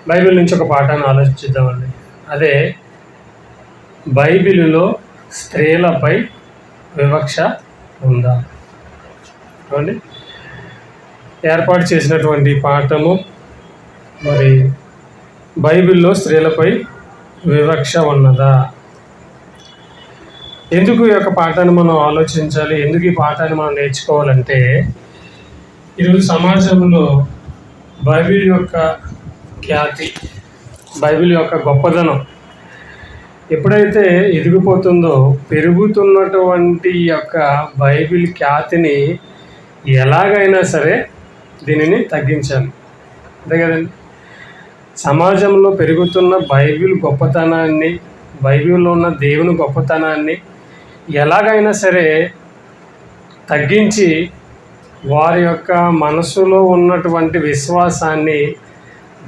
Bible నుంచి ఒక పాఠాన్ని ఆలోచిద్దామండి. అదే బైబిలులో స్త్రీలపై వివక్ష ఉందా అండి. ఏర్పాటు చేసినటువంటి పాఠము మరి బైబిల్లో స్త్రీలపై వివక్ష ఉన్నదా? ఎందుకు ఈ యొక్క పాఠాన్ని మనం ఆలోచించాలి, ఎందుకు ఈ పాఠాన్ని మనం నేర్చుకోవాలంటే, ఈరోజు సమాజంలో బైబిల్ యొక్క ఖ్యాతి, బైబిల్ యొక్క గొప్పదనం ఎప్పుడైతే ఎదిగిపోతుందో, పెరుగుతున్నటువంటి యొక్క బైబిల్ ఖ్యాతిని ఎలాగైనా సరే దీనిని తగ్గించాలి. అంతే కదండి. సమాజంలో పెరుగుతున్న బైబిల్ గొప్పతనాన్ని, బైబిల్లో ఉన్న దేవుని గొప్పతనాన్ని ఎలాగైనా సరే తగ్గించి వారి యొక్క మనసులో ఉన్నటువంటి విశ్వాసాన్ని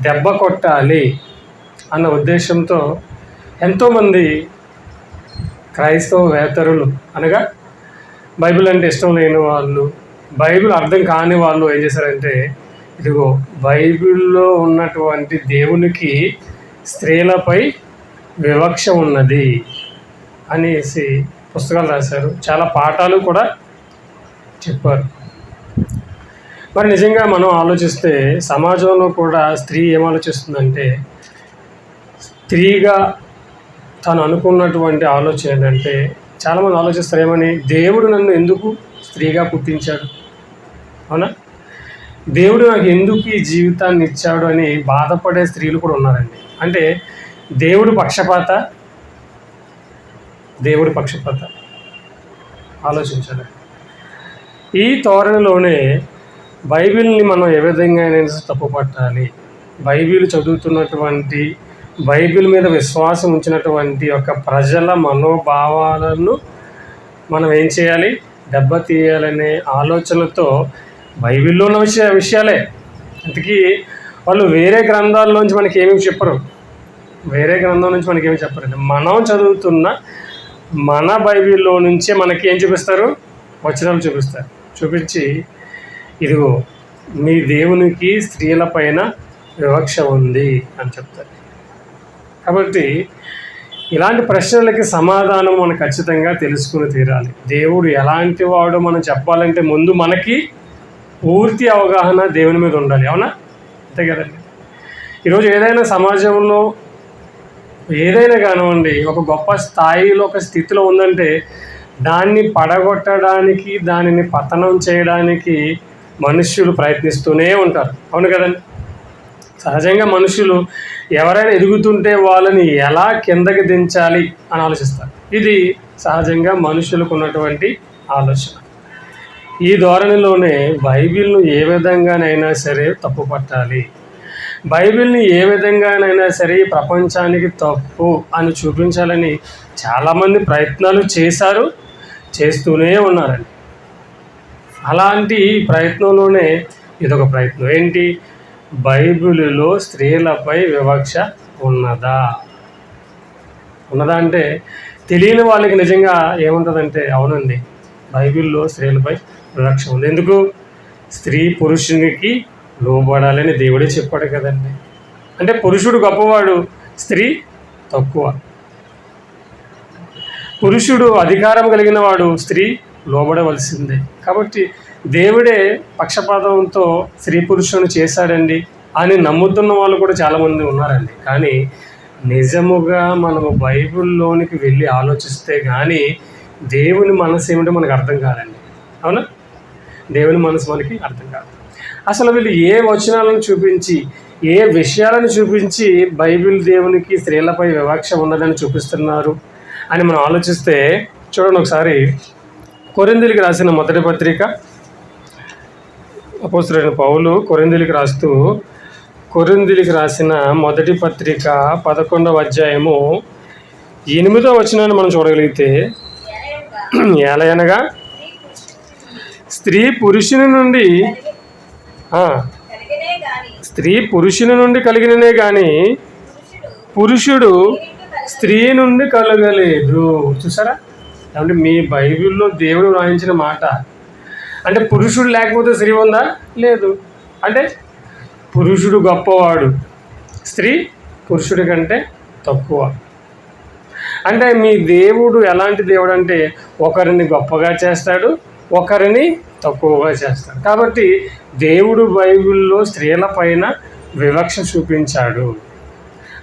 దెబ్బ కొట్టాలి అన్న ఉద్దేశంతో ఎంతోమంది క్రైస్తవేతరులు, అనగా బైబిల్ అంటే ఇష్టం లేని వాళ్ళు, బైబిల్ అర్థం కాని వాళ్ళు ఏం చేశారంటే, ఇదిగో బైబిల్లో ఉన్నటువంటి దేవునికి స్త్రీలపై వివక్ష ఉన్నది అనేసి పుస్తకాలు రాశారు. చాలా పాఠాలు కూడా చెప్పారు. మరి నిజంగా మనం ఆలోచిస్తే సమాజంలో కూడా స్త్రీ ఏం ఆలోచిస్తుందంటే, స్త్రీగా తను అనుకున్నటువంటి ఆలోచన ఏంటంటే, చాలామంది ఆలోచిస్తారు ఏమని, దేవుడు నన్ను ఎందుకు స్త్రీగా పుట్టించాడు, అవునా, దేవుడు నాకు ఎందుకు ఈ జీవితాన్ని ఇచ్చాడు అని బాధపడే స్త్రీలు కూడా ఉన్నారండి. అంటే దేవుడు పక్షపాత ఆలోచించాలి. ఈ ధోరణిలోనే బైబిల్ని మనం ఏ విధంగా తప్పుపట్టాలి, బైబిల్ చదువుతున్నటువంటి, బైబిల్ మీద విశ్వాసం ఉంచినటువంటి యొక్క ప్రజల మనోభావాలను మనం ఏం చేయాలి, దెబ్బతీయాలనే ఆలోచనతో బైబిల్లో ఉన్న విషయాలే. అందుకే వాళ్ళు వేరే గ్రంథాల్లోంచి మనకి ఏమేమి చెప్పరు, వేరే గ్రంథం నుంచి మనకి ఏమి చెప్పరండి. మనం చదువుతున్న మన బైబిల్లో నుంచే మనకి ఏం చూపిస్తారు, వచనాలు చూపిస్తారు. చూపించి ఇదిగో మీ దేవునికి స్త్రీల పైన వివక్ష ఉంది అని చెప్తారు. కాబట్టి ఇలాంటి ప్రశ్నలకి సమాధానం మనం ఖచ్చితంగా తెలుసుకుని తీరాలి. దేవుడు ఎలాంటి వాడు మనం చెప్పాలంటే ముందు మనకి పూర్తి అవగాహన దేవుని మీద ఉండాలి, అవునా, అంతే కదండి. ఈరోజు ఏదైనా సమాజంలో ఏదైనా కానివ్వండి, ఒక గొప్ప స్థాయిలో ఒక స్థితిలో ఉందంటే దాన్ని పడగొట్టడానికి, దానిని పతనం చేయడానికి మనుష్యులు ప్రయత్నిస్తూనే ఉంటారు, అవును కదండి. సహజంగా మనుషులు ఎవరైనా ఎదుగుతుంటే వాళ్ళని ఎలా కిందకి దించాలి అని ఆలోచిస్తారు. ఇది సహజంగా మనుషులకు ఉన్నటువంటి ఆలోచన. ఈ ధోరణిలోనే బైబిల్ను ఏ విధంగానైనా సరే తప్పు పట్టాలి, బైబిల్ని ఏ విధంగానైనా సరే ప్రపంచానికి తప్పు అని చూపించాలని చాలామంది ప్రయత్నాలు చేశారు, చేస్తూనే ఉన్నారండి. అలాంటి ప్రయత్నంలోనే ఇదొక ప్రయత్నం. ఏంటి, బైబిలులో స్త్రీలపై వివక్ష ఉన్నదా అంటే తెలియని వాళ్ళకి నిజంగా ఏముంటుందంటే, అవునండి బైబిల్లో స్త్రీలపై వివక్ష ఉంది. ఎందుకు, స్త్రీ పురుషునికి లోబడాలని దేవుడే చెప్పాడు కదండి. అంటే పురుషుడు గొప్పవాడు, స్త్రీ తక్కువ. పురుషుడు అధికారం కలిగిన వాడు, స్త్రీ లోబడవలసిందే. కాబట్టి దేవుడే పక్షపాతంతో స్త్రీ పురుషుని చేశాడండి అని నమ్ముతున్న వాళ్ళు కూడా చాలామంది ఉన్నారండి. కానీ నిజముగా మనము బైబిల్లోనికి వెళ్ళి ఆలోచిస్తే కానీ దేవుని మనసు ఏమిటో మనకు అర్థం కాదండి, అవునా, దేవుని మనసు మనకి అర్థం కాదు. అసలు వీళ్ళు ఏ వచనాలను చూపించి, ఏ విషయాలను చూపించి బైబిల్ దేవునికి స్త్రీలపై వివక్ష ఉన్నదని చూపిస్తున్నారు అని మనం ఆలోచిస్తే, చూడండి ఒకసారి కొరింథీయులకు రాసిన మొదటి పత్రిక, అపోస్తలుడైన పౌలు కొరింథీయులకు రాస్తూ, కొరింథీయులకు రాసిన మొదటి పత్రిక 11వ అధ్యాయము 8వ వచనాన్ని మనం చూడగలిగితే, ఏలయనగా స్త్రీ పురుషుని నుండి కలిగిననే కానీ పురుషుడు స్త్రీ నుండి కలగలేదు. చూసారా, అంటే మీ బైబిల్లో దేవుడు రాయించిన మాట. అంటే పురుషుడు లేకపోతే స్త్రీ ఉందా, లేదు. అంటే పురుషుడు గొప్పవాడు, స్త్రీ పురుషుడి కంటే తక్కువ. అంటే మీ దేవుడు ఎలాంటి దేవుడు అంటే ఒకరిని గొప్పగా చేస్తాడు, ఒకరిని తక్కువగా చేస్తాడు. కాబట్టి దేవుడు బైబిల్లో స్త్రీల పైన వివక్ష చూపించాడు.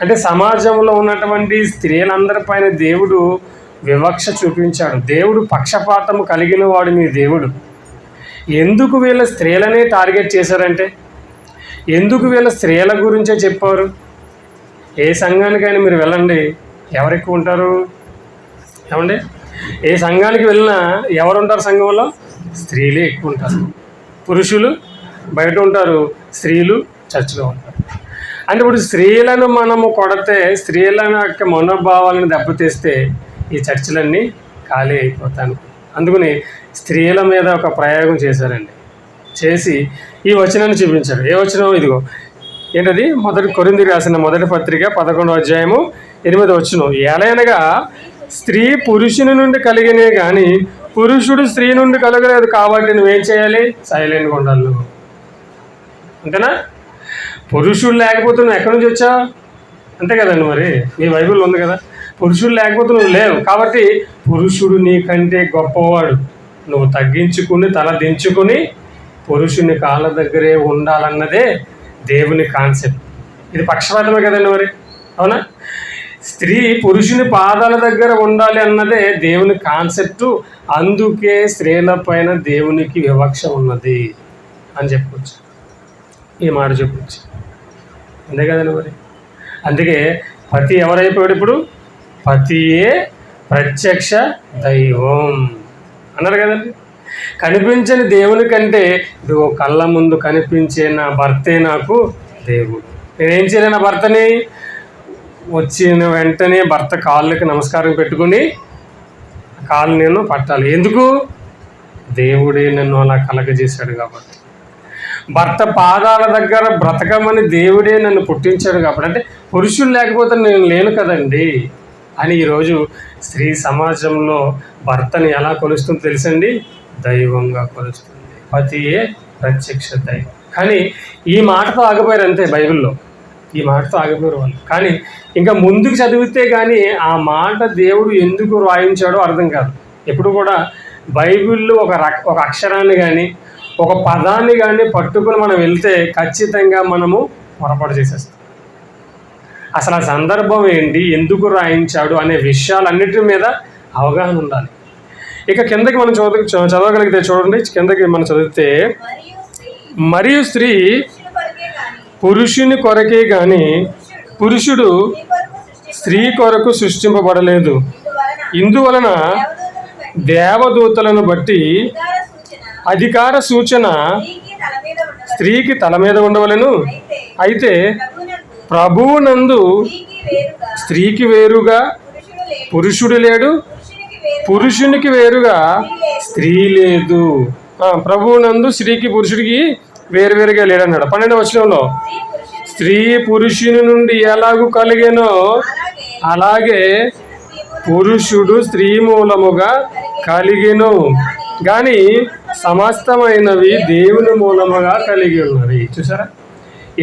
అంటే సమాజంలో ఉన్నటువంటి స్త్రీలందరిపైన దేవుడు వివక్ష చూపించాడు. దేవుడు పక్షపాతము కలిగిన వాడు మీ దేవుడు. ఎందుకు వీళ్ళ స్త్రీలనే టార్గెట్ చేశారంటే, ఎందుకు వీళ్ళ స్త్రీల గురించే చెప్పారు? ఏ సంఘానికైనా మీరు వెళ్ళండి, ఎవరు ఎక్కువ ఉంటారు? ఏమండి, ఏ సంఘానికి వెళ్ళినా ఎవరు ఉంటారు? సంఘంలో స్త్రీలే ఎక్కువ ఉంటారు. పురుషులు బయట ఉంటారు, స్త్రీలు చర్చిలో ఉంటారు. అంటే ఇప్పుడు స్త్రీలను మనము కొడితే, స్త్రీల యొక్క మనోభావాలను దెబ్బతీస్తే ఈ చర్చిలన్నీ ఖాళీ అయిపోతాను. అందుకని స్త్రీల మీద ఒక ప్రయోగం చేశారండి. చేసి ఈ వచనాన్ని చూపించారు. ఏ వచనం? ఇదిగో ఏంటది? కొరింథీయులకు రాసిన మొదటి పత్రిక 11వ అధ్యాయము 8వ వచనం. ఎలయనగా స్త్రీ పురుషుని నుండి కలిగినే కానీ పురుషుడు స్త్రీ నుండి కలగలేదు. కాబట్టి నువ్వేం చేయాలి? సైలెంట్గా ఉండాలి నువ్వు. అంతేనా? పురుషుడు లేకపోతే నువ్వు ఎక్కడి నుంచి వచ్చావు? అంతే కదండి. మరి నీ బైబిల్ ఉంది కదా, పురుషుడు లేకపోతే నువ్వు లేవు. కాబట్టి పురుషుడు నీకంటే గొప్పవాడు. నువ్వు తగ్గించుకుని తల దించుకుని పురుషుని కాళ్ళ దగ్గరే ఉండాలన్నదే దేవుని కాన్సెప్ట్. ఇది పక్షపాతమే కదండి మరి, అవునా? స్త్రీ పురుషుని పాదాల దగ్గర ఉండాలి అన్నదే దేవుని కాన్సెప్టు. అందుకే స్త్రీల పైన దేవునికి వివక్ష ఉన్నది అని చెప్పవచ్చు. ఈ మాట చెప్పవచ్చు. అంతే కదండి మరి. అందుకే పతి ఎవరైపోయాడు ఇప్పుడు? పతియే ప్రత్యక్ష దైవం అన్నారు కదండి. కనిపించని దేవుని కంటే ఇదిగో కళ్ళ ముందు కనిపించే నా భర్తే నాకు దేవుడు. నేనేం చేయలే, నా భర్తని వచ్చిన వెంటనే భర్త కాళ్ళకి నమస్కారం పెట్టుకుని కాళ్ళు నేను పట్టాలి. ఎందుకు? దేవుడే నన్ను అలా కలగజేశాడు కాబట్టి. భర్త పాదాల దగ్గర బ్రతకమని దేవుడే నన్ను పుట్టించాడు కాబట్టి. అంటే పురుషులు లేకపోతే నేను లేను కదండి అని ఈరోజు స్త్రీ సమాజంలో భర్తని ఎలా కొలుస్తుందో తెలుసండి? దైవంగా కొలుస్తుంది. పతియే ప్రత్యక్ష దైవం. కానీ ఈ మాటతో ఆగిపోయారు అంతే. బైబిల్లో ఈ మాటతో ఆగిపోయారు వాళ్ళు. కానీ ఇంకా ముందుకు చదివితే కానీ ఆ మాట దేవుడు ఎందుకు రాయించాడో అర్థం కాదు. ఎప్పుడు కూడా బైబిల్లో ఒక అక్షరాన్ని కానీ ఒక పదాన్ని కానీ పట్టుకుని మనం వెళ్తే ఖచ్చితంగా మనము పొరపాటు చేసేస్తాం. అసలు ఆ సందర్భం ఏంటి, ఎందుకు రాయించాడు అనే విషయాలన్నిటి మీద అవగాహన ఉండాలి. ఇక కిందకి మనం చదవగలిగితే చూడండి, కిందకి మనం చదివితే, మరియు స్త్రీ పురుషుని కొరకే కానీ పురుషుడు స్త్రీ కొరకు సృష్టింపబడలేదు. ఇందువలన దేవదూతలను బట్టి అధికార సూచన స్త్రీకి తల మీద ఉండవలెను. అయితే ప్రభువునందు స్త్రీకి వేరుగా పురుషుడు లేడు, పురుషునికి వేరుగా స్త్రీ లేదు. ప్రభువునందు స్త్రీకి పురుషుడికి వేరువేరుగా లేడన్నాడు. 12వ వచనంలో స్త్రీ పురుషుని నుండి ఎలాగూ కలిగేనో అలాగే పురుషుడు స్త్రీ మూలముగా కలిగెను, కానీ సమస్తమైనవి దేవుని మూలముగా కలిగి ఉన్నవి. చూసారా?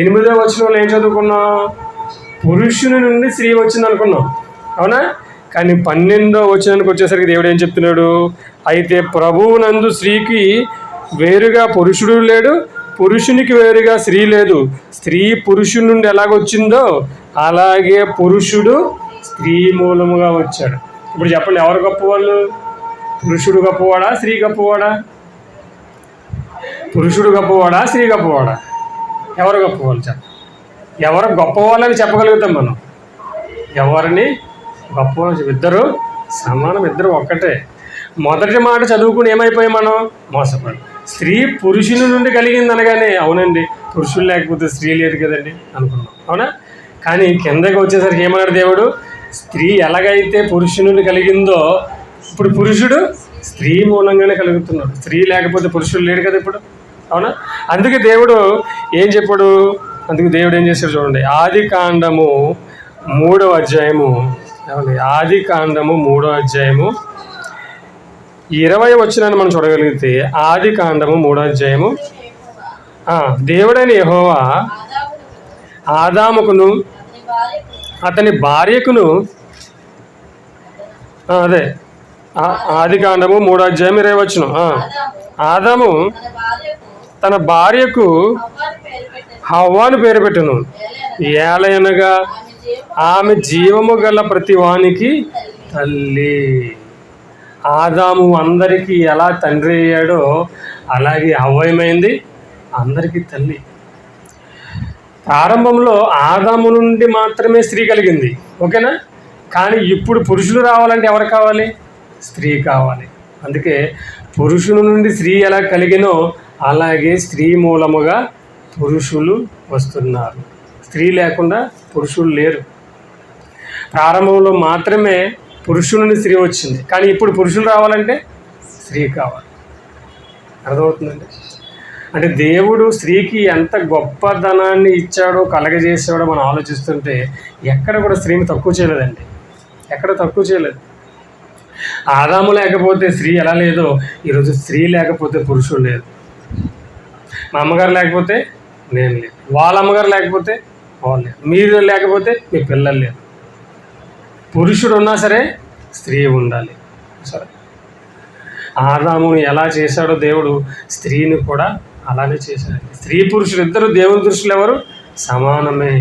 8వ వచనంలో ఏం చదువుకున్నాం? పురుషుని నుండి స్త్రీ వచ్చింది అనుకున్నాం, అవునా? కానీ 12వ వచనానికి వచ్చేసరికి దేవుడు ఏం చెప్తున్నాడు? అయితే ప్రభువునందు స్త్రీకి వేరుగా పురుషుడు లేడు, పురుషునికి వేరుగా స్త్రీ లేదు. స్త్రీ పురుషుని నుండి ఎలాగొచ్చిందో అలాగే పురుషుడు స్త్రీ మూలముగా వచ్చాడు. ఇప్పుడు చెప్పండి, ఎవరు గొప్పవాళ్ళు? పురుషుడు గొప్పవాడా, స్త్రీ గొప్పవాడా? పురుషుడు గొప్పవాడా, స్త్రీ గొప్పవాడా? ఎవరు గొప్పవాళ్ళు? ఎవరు గొప్పవాళ్ళని చెప్పగలుగుతాం మనం? ఎవరిని గొప్పవాళ్ళు? ఇద్దరు సమానం, ఇద్దరు ఒక్కటే. మొదటి మాట చదువుకుని ఏమైపోయాం మనం? మోసపడి. స్త్రీ పురుషుని నుండి కలిగింది అనగానే అవునండి, పురుషులు లేకపోతే స్త్రీ లేదు కదండి అనుకున్నాం, అవునా? కానీ కిందకి వచ్చేసరికి ఏమన్నాడు దేవుడు? స్త్రీ ఎలాగైతే పురుషుని నుండి కలిగిందో ఇప్పుడు పురుషుడు స్త్రీ మూలంగానే కలుగుతున్నాడు. స్త్రీ లేకపోతే పురుషుడు లేడు కదా ఇప్పుడు, అవునా? అందుకే దేవుడు ఏం చెప్పాడు? అందుకు దేవుడు ఏం చేశాడు చూడండి. ఆది కాండము 3వ అధ్యాయము, ఆది కాండము 3వ అధ్యాయము 20వ వచనాన్ని మనం చూడగలిగితే, ఆది కాండము 3వ అధ్యాయము, దేవుడైన యెహోవా ఆదాముకును అతని భార్యకును అదే ఆది కాండము 3:20 ఆదాము తన భార్యకు హవ్వాను పేరు పెట్టును, ఏలయనగా ఆమె జీవము గల ప్రతివానికి తల్లి. ఆదాము అందరికీ ఎలా తండ్రి అయ్యాడో అలాగే హవ్వ ఏమైంది, అందరికీ తల్లి. ప్రారంభంలో ఆదాము నుండి మాత్రమే స్త్రీ కలిగింది, ఓకేనా? కానీ ఇప్పుడు పురుషులు రావాలంటే ఎవరు కావాలి? స్త్రీ కావాలి. అందుకే పురుషుని నుండి స్త్రీ ఎలా కలిగినో అలాగే స్త్రీ మూలముగా పురుషులు వస్తున్నారు. స్త్రీ లేకుండా పురుషులు లేరు. ప్రారంభంలో మాత్రమే పురుషుల నుండి స్త్రీ వచ్చింది, కానీ ఇప్పుడు పురుషులు రావాలంటే స్త్రీ కావాలి. అర్థమవుతుందండి? అంటే దేవుడు స్త్రీకి ఎంత గొప్పదనాన్ని ఇచ్చాడో, కలగజేసాడో మనం ఆలోచిస్తుంటే ఎక్కడ కూడా స్త్రీని తక్కువ చేయలేదండి, ఎక్కడ తక్కువ చేయలేదు. ఆదాము లేకపోతే స్త్రీ ఎలా లేదో ఈరోజు స్త్రీ లేకపోతే పురుషుడు లేదు. మా అమ్మగారు లేకపోతే నేను లేదు, వాళ్ళ అమ్మగారు లేకపోతే వాళ్ళు లేదు, మీరు లేకపోతే మీ పిల్లలు లేదు. పురుషుడు ఉన్నా సరే స్త్రీ ఉండాలి. సరే, ఆదామును ఎలా చేశాడో దేవుడు స్త్రీని కూడా అలానే చేశాడు. స్త్రీ పురుషుడు ఇద్దరు దేవుని దృష్టిలో ఎవరు? సమానమే.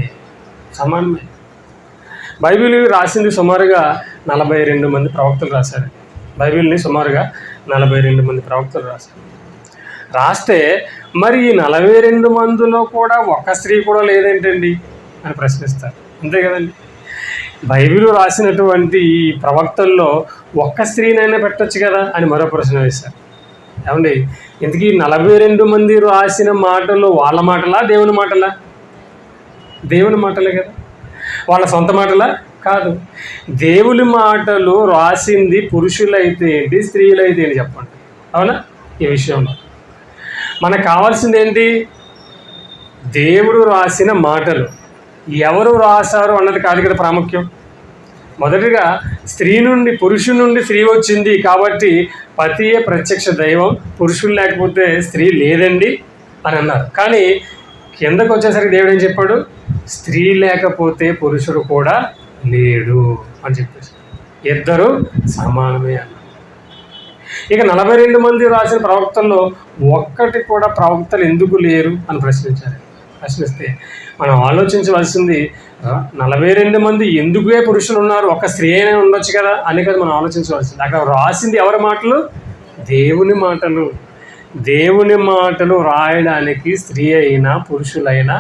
బైబిల్ రాసింది సుమారుగా 42 మంది ప్రవక్తలు రాశారు. బైబిల్ని సుమారుగా 42 మంది ప్రవక్తలు రాస్తే మరి ఈ 42 మందిలో కూడా ఒక్క స్త్రీ కూడా లేదేంటండి అని ప్రశ్నిస్తారు. అంతే కదండి? బైబిల్ రాసినటువంటి ఈ ప్రవక్తల్లో ఒక్క స్త్రీనైనా పెట్టచ్చు కదా అని మరో ప్రశ్న వేశారు. ఏమండి, ఇంతకీ 42 మంది రాసిన మాటలు వాళ్ళ మాటలా, దేవుని మాటలా? దేవుని మాటలే కదా, వాళ్ళ సొంత మాటలా? కాదు. దేవుని మాటలు రాసింది పురుషులైతే ఏంటి, స్త్రీలైతే ఏంటి చెప్పండి. అవునా? ఈ విషయంలో మనకు కావాల్సింది ఏంటి? దేవుడు రాసిన మాటలు. ఎవరు రాశారు అన్నది కాదు కదా ప్రాముఖ్యం. మొదటిగా స్త్రీ నుండి, పురుషుని నుండి స్త్రీ వచ్చింది కాబట్టి పతియే ప్రత్యక్ష దైవం, పురుషులు లేకపోతే స్త్రీ లేదండి అని అన్నారు. కానీ కిందకు వచ్చేసరికి దేవుడు ఏం చెప్పాడు? స్త్రీ లేకపోతే పురుషుడు కూడా లేడు అని చెప్పేసి, ఇద్దరు సమానమే అన్నారు. ఇక 42 మంది రాసిన ప్రవక్తల్లో ఒక్కటి కూడా ప్రవక్తలు ఎందుకు లేరు అని ప్రశ్నిస్తే మనం ఆలోచించవలసింది 42 మంది ఎందుకే పురుషులు ఉన్నారు, ఒక స్త్రీ అయినా ఉండొచ్చు కదా అని కదా మనం ఆలోచించవలసింది. అక్కడ రాసింది ఎవరి మాటలు? దేవుని మాటలు. దేవుని మాటలు రాయడానికి స్త్రీ అయినా పురుషులైనా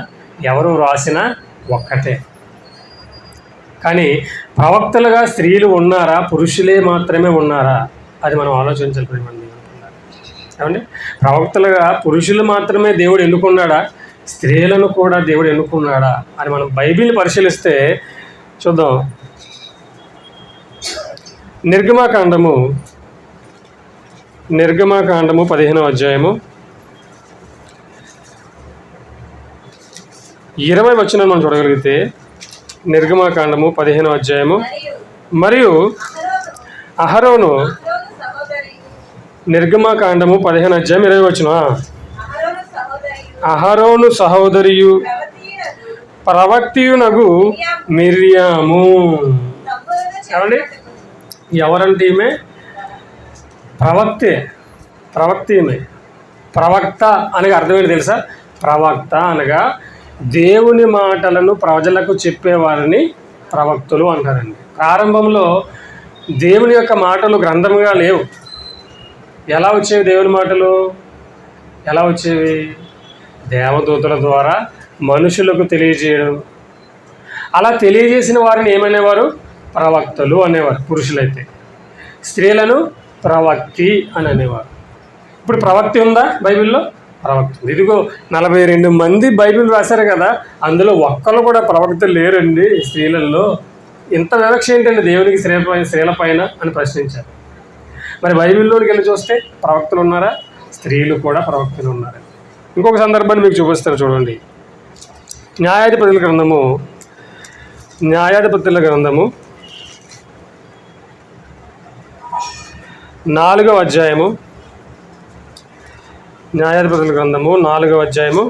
ఎవరు రాసినా ఒక్కటే. కానీ ప్రవక్తలుగా స్త్రీలు ఉన్నారా, పురుషులే మాత్రమే ఉన్నారా? అది మనం ఆలోచించాలి. ఏమండి, ప్రవక్తలుగా పురుషులు మాత్రమే దేవుడు ఎన్నుకున్నాడా, స్త్రీలను కూడా దేవుడు ఎన్నుకున్నాడా అని మనం బైబిల్ని పరిశీలిస్తే చూద్దాం. నిర్గమాకాండము 15వ అధ్యాయము 20 వచనం మనం చూడగలిగితే, నిర్గమాకాండము 15వ అధ్యాయము, మరియు అహరోను, నిర్గమాకాండము 15 అధ్యాయం 20 వచనం, అహరోను సహోదరియు ప్రవక్తియునగు మిర్యాము. ఏమండి, ఎవరంటే ఈమె ప్రవక్త ఈమె. ప్రవక్త అనగా అర్థమేంటి తెలుసా? ప్రవక్త అనగా దేవుని మాటలను ప్రజలకు చెప్పేవారిని ప్రవక్తులు అంటారండి. ప్రారంభంలో దేవుని యొక్క మాటలు గ్రంథముగా లేవు. ఎలా వచ్చేవి దేవుని మాటలు? ఎలా వచ్చేవి? దేవదూతల ద్వారా మనుషులకు తెలియజేయడం. అలా తెలియజేసిన వారిని ఏమనేవారు? ప్రవక్తలు అనేవారు పురుషులైతే. స్త్రీలను ప్రవక్తి అని అనేవారు. ఇప్పుడు ప్రవక్తి ఉందా బైబిల్లో? ప్రవక్త. ఇదిగో 42 మంది బైబిల్ రాశారు కదా, అందులో ఒక్కరు కూడా ప్రవక్తలు లేరండి స్త్రీలలో. ఇంత వివక్ష ఏంటండి దేవునికి స్త్రీల పైన అని ప్రశ్నించారు. మరి బైబిల్లోకి వెళ్ళి చూస్తే ప్రవక్తలు ఉన్నారా? స్త్రీలు కూడా ప్రవక్తలు ఉన్నారు. ఇంకొక సందర్భాన్ని మీకు చూపిస్తారు చూడండి. న్యాయాధిపతుల గ్రంథము 4వ అధ్యాయము, న్యాయాధిపతుల గ్రంథము 4వ అధ్యాయము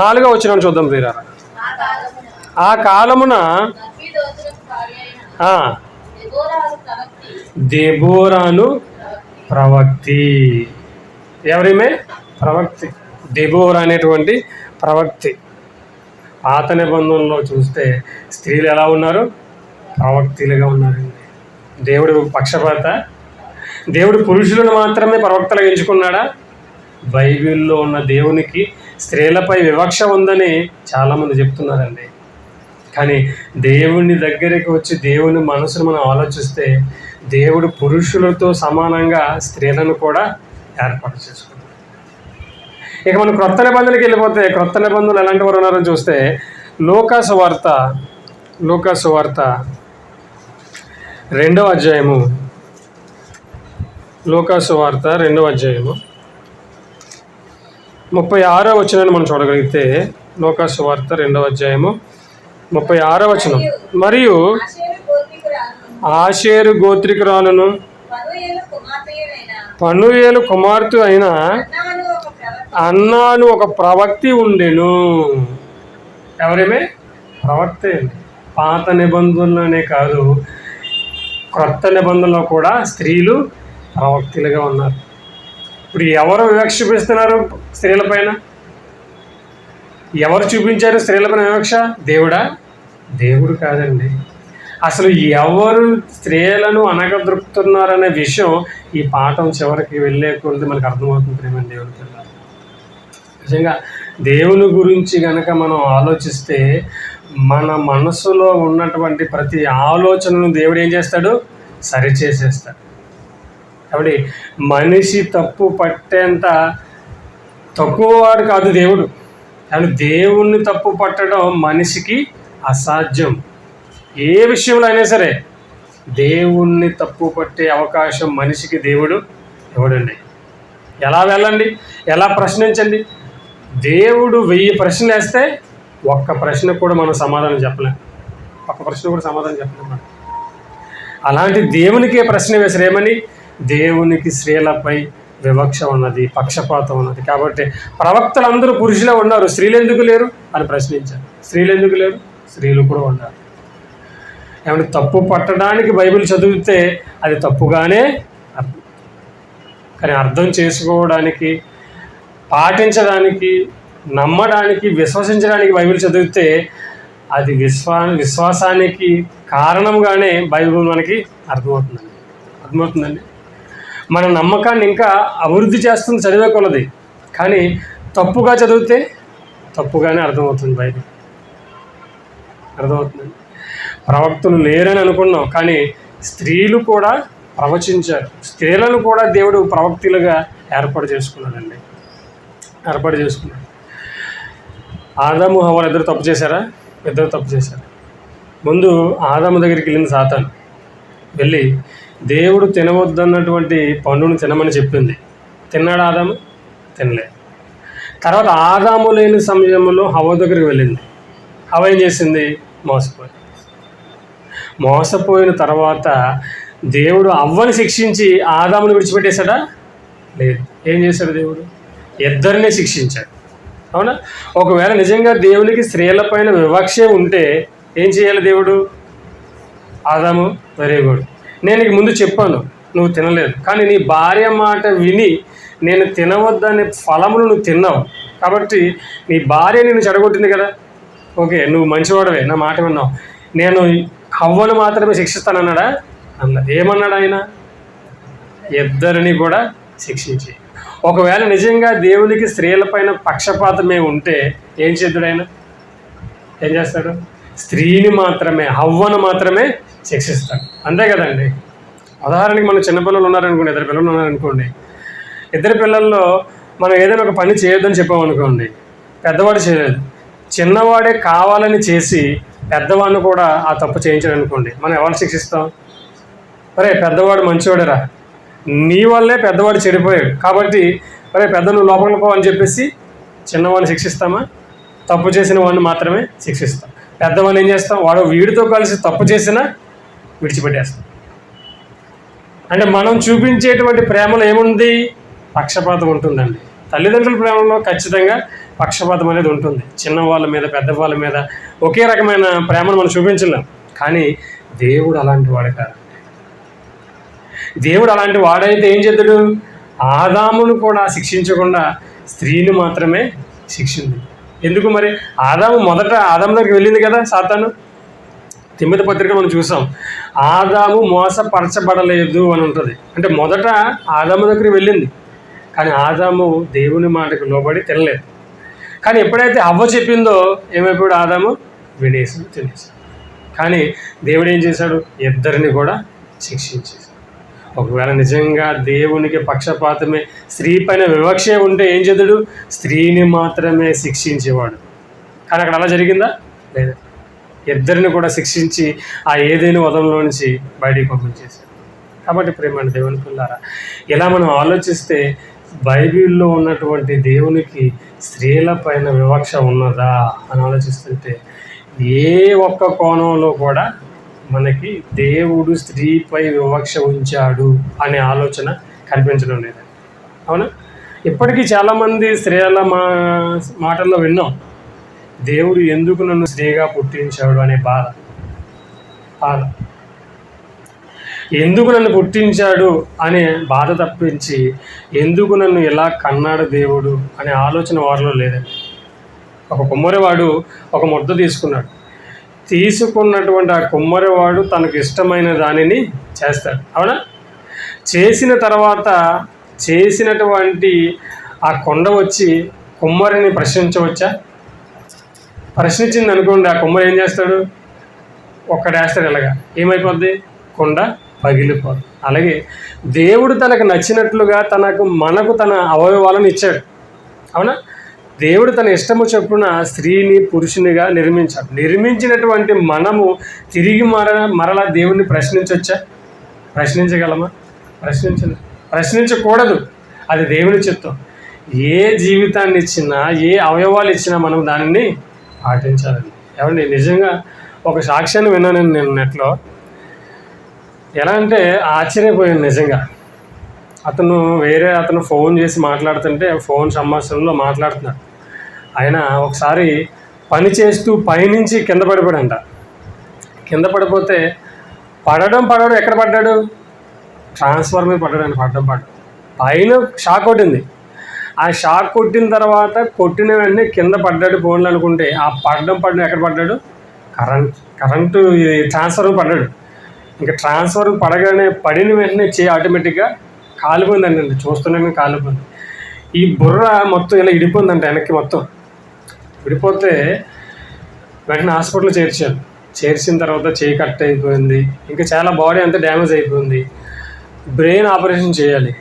4వ వచనం చూద్దాం. తీరారా? ఆ కాలమున ఆ, దెబోరాను ప్రవక్తి. ఎవరిమే? ప్రవక్తి. దెబోరా అనేటువంటి ప్రవక్తి. పాత నిబంధనలో చూస్తే స్త్రీలు ఎలా ఉన్నారు? ప్రవక్తిలుగా ఉన్నారండి. దేవుడు పక్షపాత? దేవుడు పురుషులను మాత్రమే ప్రవక్తలు ఎంచుకున్నాడా? బైబిల్లో ఉన్న దేవునికి స్త్రీలపై వివక్ష ఉందని చాలామంది చెప్తున్నారండి. కానీ దేవుని దగ్గరికి వచ్చి దేవుని మనసును మనం ఆలోచిస్తే దేవుడు పురుషులతో సమానంగా స్త్రీలను కూడా ఏర్పాటు చేసుకున్నాడు. ఇక మనం క్రొత్త నిబంధనకి వెళ్ళిపోతే క్రొత్త నిబంధనలు ఎలాంటి వారు ఉన్నారో చూస్తే లూకా సువార్త 2వ అధ్యాయము, లూకా సువార్త 2వ అధ్యాయము 36వ వచనాన్ని మనం చూడగలిగితే, లూకా సువార్త 2వ అధ్యాయము 36వ వచనం. మరియు ఆషేరు గోత్రికురాలను పనూయేలు కుమార్తె అయిన అన్నాను ఒక ప్రవక్తి ఉండెను. ఎవరేమే? ప్రవక్తే. పాత నిబంధనలనే కాదు, క్రొత్త నిబంధనలో కూడా స్త్రీలు ప్రవక్తులుగా ఉన్నారు. ఇప్పుడు ఎవరు వివక్ష చూపిస్తున్నారు స్త్రీలపైన? ఎవరు చూపించారు స్త్రీలపైన వివక్ష? దేవుడా? దేవుడు కాదండి. అసలు ఎవరు స్త్రీలను అనగదొరుకుతున్నారనే విషయం ఈ పాఠం చివరికి వెళ్ళే కొద్ది మనకు అర్థమవుతుంది. ప్రేమ దేవుని పిల్లలు, నిజంగా దేవుని గురించి కనుక మనం ఆలోచిస్తే మన మనసులో ఉన్నటువంటి ప్రతి ఆలోచనను దేవుడు ఏం చేస్తాడు? సరిచేసేస్తాడు. కాబట్టి మనిషి తప్పు పట్టేంత తక్కువవాడు కాదు దేవుడు. కానీ దేవుణ్ణి తప్పు పట్టడం మనిషికి అసాధ్యం. ఏ విషయంలో అయినా సరే దేవుణ్ణి తప్పు పట్టే అవకాశం మనిషికి దేవుడు ఇవ్వడండి. ఎలా వెళ్ళండి, ఎలా ప్రశ్నించండి. దేవుడు 1000 ప్రశ్నలు వేస్తే ఒక్క ప్రశ్న కూడా మనం సమాధానం చెప్పలేం. ఒక్క ప్రశ్న కూడా సమాధానం చెప్పలేం మనం. అలాంటి దేవునికే ప్రశ్న వేసారు. ఏమని? దేవునికి స్త్రీలపై వివక్ష ఉన్నది, పక్షపాతం ఉన్నది. కాబట్టి ప్రవక్తలు అందరూ పురుషులే ఉన్నారు, స్త్రీలు ఎందుకు లేరు అని ప్రశ్నించారు. స్త్రీలు ఎందుకు లేరు? స్త్రీలు కూడా ఉన్నారు. ఏమంటే తప్పు పట్టడానికి బైబిల్ చదివితే అది తప్పుగానే అర్థం. కానీ అర్థం చేసుకోవడానికి, పాటించడానికి, నమ్మడానికి, విశ్వసించడానికి బైబిల్ చదివితే అది విశ్వాసానికి కారణంగానే బైబిల్ మనకి అర్థమవుతుందండి. మన నమ్మకాన్ని ఇంకా అభివృద్ధి చేస్తుంది చదివే కొలది. కానీ తప్పుగా చదివితే తప్పుగానే అర్థమవుతుంది. బైబిల్ అర్థమవుతుందండి. ప్రవక్తలు లేరని అనుకున్నాం, కానీ స్త్రీలు కూడా ప్రవచించారు. స్త్రీలను కూడా దేవుడు ప్రవక్తులుగా ఏర్పాటు చేసుకున్నాడు. ఆదాము హవ్వలు ఇద్దరు తప్పు చేశారా? ఇద్దరు తప్పు చేశారు. ముందు ఆదాము దగ్గరికి వెళ్ళింది సాతాను. వెళ్ళి దేవుడు తినవద్దన్నటువంటి పండును తినమని చెప్పింది. తిన్నాడు ఆదాము? తినలేదు. తర్వాత ఆదాము లేని సమయంలో హవ్వ దగ్గరికి వెళ్ళింది. హవ్వ ఏం చేసింది? మోసపోయిన తర్వాత దేవుడు అవ్వని శిక్షించి ఆదాముని విడిచిపెట్టేశాడా? లేదు. ఏం చేశాడు? దేవుడు ఇద్దరినే శిక్షించాడు. అవునా? ఒకవేళ నిజంగా దేవునికి స్త్రీలపైన వివక్షే ఉంటే ఏం చేయాలి దేవుడు? ఆదాము, వెరీ గుడ్, నేను నీకు ముందు చెప్పాను, నువ్వు తినలేదు, కానీ నీ భార్య మాట విని నేను తినవద్దనే ఫలములు నువ్వు తిన్నావు, కాబట్టి నీ భార్య నిన్ను చెడగొట్టింది కదా, ఓకే, నువ్వు మంచివాడవే, నా మాట విన్నావు, నేను హవ్వను మాత్రమే శిక్షిస్తానన్నాడా? అన్నాడు. ఏమన్నాడు ఆయన? ఇద్దరిని కూడా శిక్షించి. ఒకవేళ నిజంగా దేవునికి స్త్రీలపైన పక్షపాతమే ఉంటే ఏం చేద్దాడు ఆయన? ఏం చేస్తాడు? స్త్రీని మాత్రమే, హవ్వను మాత్రమే శిక్షిస్తాడు. అంతే కదండి. ఉదాహరణకి మన చిన్నపిల్లలు ఉన్నారనుకోండి, 2 పిల్లలు ఉన్నారనుకోండి. 2 పిల్లల్లో మనం ఏదైనా ఒక పని చేయొద్దని చెప్పామనుకోండి, పెద్దవాడు చేయలేదు, చిన్నవాడే కావాలని చేసి పెద్దవాడిని కూడా ఆ తప్పు చేయించాడు అనుకోండి, మనం ఎవరిని శిక్షిస్తాం? అరే పెద్దవాడు మంచివాడేరా, నీ వల్లే పెద్దవాడు చెడిపోయాడు, కాబట్టి అరే పెద్ద నువ్వు లోపలికి పో అని చెప్పేసి చిన్నవాడిని శిక్షిస్తామా? తప్పు చేసిన వాడిని మాత్రమే శిక్షిస్తాం. పెద్దవాడిని ఏం చేస్తాం? వాడు వీడితో కలిసి తప్పు చేసినా విడిచిపెట్టేస్తాం. అంటే మనం చూపించేటువంటి ప్రేమలో ఏముంది? పక్షపాతం ఉంటుందండి. తల్లిదండ్రుల ప్రేమలో ఖచ్చితంగా పక్షపాతం అనేది ఉంటుంది. చిన్న వాళ్ళ మీద, పెద్ద వాళ్ళ మీద ఒకే రకమైన ప్రేమను మనం చూపించలేం. కానీ దేవుడు అలాంటి వాడు కాదు. దేవుడు అలాంటి వాడైతే ఏం చేద్దాడు? ఆదామును కూడా శిక్షించకుండా స్త్రీని మాత్రమే శిక్షింది. ఎందుకు మరి? మొదట ఆదాము దగ్గరికి వెళ్ళింది కదా సాతాను. తిమ్మతి పత్రిక మనం చూసాం, ఆదాము మోసపరచబడలేదు అని ఉంటుంది. అంటే మొదట ఆదాము దగ్గరికి వెళ్ళింది, కానీ ఆదాము దేవుని మాటకు లోబడి తినలేదు. కానీ ఎప్పుడైతే అవ్వ చెప్పిందో ఏమైపోయాడు? ఆదాము వినేసి తినేసాడు. కానీ దేవుడు ఏం చేశాడు? ఇద్దరిని కూడా శిక్షించేశాడు. ఒకవేళ నిజంగా దేవునికి పక్షపాతమే, స్త్రీ పైన వివక్ష ఉంటే ఏం చేద్దాడు? స్త్రీని మాత్రమే శిక్షించేవాడు. కానీ అక్కడ అలా జరిగిందా? లేదు. ఇద్దరిని కూడా శిక్షించి ఆ ఏదైనా వదంలో నుంచి బయటికి పంపించేశాడు. కాబట్టి ప్రేమ దేవుని పిల్లారా, ఇలా మనం ఆలోచిస్తే బైబిల్లో ఉన్నటువంటి దేవునికి స్త్రీల పైన వివక్ష ఉన్నదా అని ఆలోచిస్తుంటే ఏ ఒక్క కోణంలో కూడా మనకి దేవుడు స్త్రీపై వివక్ష ఉంచాడు అనే ఆలోచన కనిపించడం లేదు. అవునా? ఇప్పటికీ చాలామంది స్త్రీల మాటల్లో విన్నాం, దేవుడు ఎందుకు నన్ను స్త్రీగా పుట్టించాడు అనే బాధ. ఎందుకు నన్ను పుట్టించాడు అనే బాధ తప్పించి ఎందుకు నన్ను ఎలా కన్నాడు దేవుడు అనే ఆలోచన వారిలో లేదండి. ఒక కుమ్మరివాడు ఒక ముద్ద తీసుకున్నాడు. తీసుకున్నటువంటి ఆ కుమ్మరివాడు తనకు ఇష్టమైన దానిని చేస్తాడు. అవునా? చేసిన తర్వాత చేసినటువంటి ఆ కొండ వచ్చి కుమ్మరిని ప్రశ్నించవచ్చా? ప్రశ్నించింది అనుకోండి, ఆ కుమ్మరి ఏం చేస్తాడు? ఒక్కడేస్తాడు. ఇలాగా ఏమైపోద్ది? కొండ పగిలిపోద్ది. అలాగే దేవుడు తనకు నచ్చినట్లుగా మనకు తన అవయవాలను ఇచ్చాడు. అవునా? దేవుడు తన ఇష్టము చొప్పున స్త్రీని పురుషునిగా నిర్మించాడు. నిర్మించినటువంటి మనము తిరిగి మరలా దేవుణ్ణి ప్రశ్నించవచ్చా? ప్రశ్నించగలమా? ప్రశ్నించకూడదు. అది దేవుని చిత్తం. ఏ జీవితాన్ని ఇచ్చినా, ఏ అవయవాలు ఇచ్చినా మనం దానిని పాటించాలండి. ఏమండి, నిజంగా ఒక సాక్ష్యాన్ని విన్నాను నేను నెట్లో. ఎలా అంటే ఆశ్చర్యపోయాను నిజంగా. అతను ఫోన్ చేసి మాట్లాడుతుంటే ఫోన్ సంభాషణలో మాట్లాడుతున్నాడు. ఆయన ఒకసారి పని చేస్తూ పైనుంచి కింద పడిపోయాడంట. కింద పడిపోతే పడడం ఎక్కడ పడ్డాడు? ట్రాన్స్ఫర్ మీద పడ్డాడు. పైన షాక్ కొట్టింది. ఆ షాక్ కొట్టిన తర్వాత కొట్టిన వెంటనే కింద పడ్డాడు ఫోన్లు అనుకుంటే, ఆ పడడం ఎక్కడ పడ్డాడు? కరెంటు ట్రాన్స్ఫర్ పడ్డాడు. ఇంకా ట్రాన్స్ఫర్ పడగానే పడిన వెంటనే ఆటోమేటిక్గా కాలిపోయిందండి. చూస్తున్నాను కాలిపోయింది. ఈ బుర్ర మొత్తం ఇలా ఇడిపోయిందంట వెనక్కి. మొత్తం విడిపోతే వెంటనే హాస్పిటల్ చేర్చాను. చేర్చిన తర్వాత చేయి కట్ అయిపోయింది. ఇంకా చాలా బాడీ అంతా డ్యామేజ్ అయిపోయింది. బ్రెయిన్ ఆపరేషన్ చేయాలి.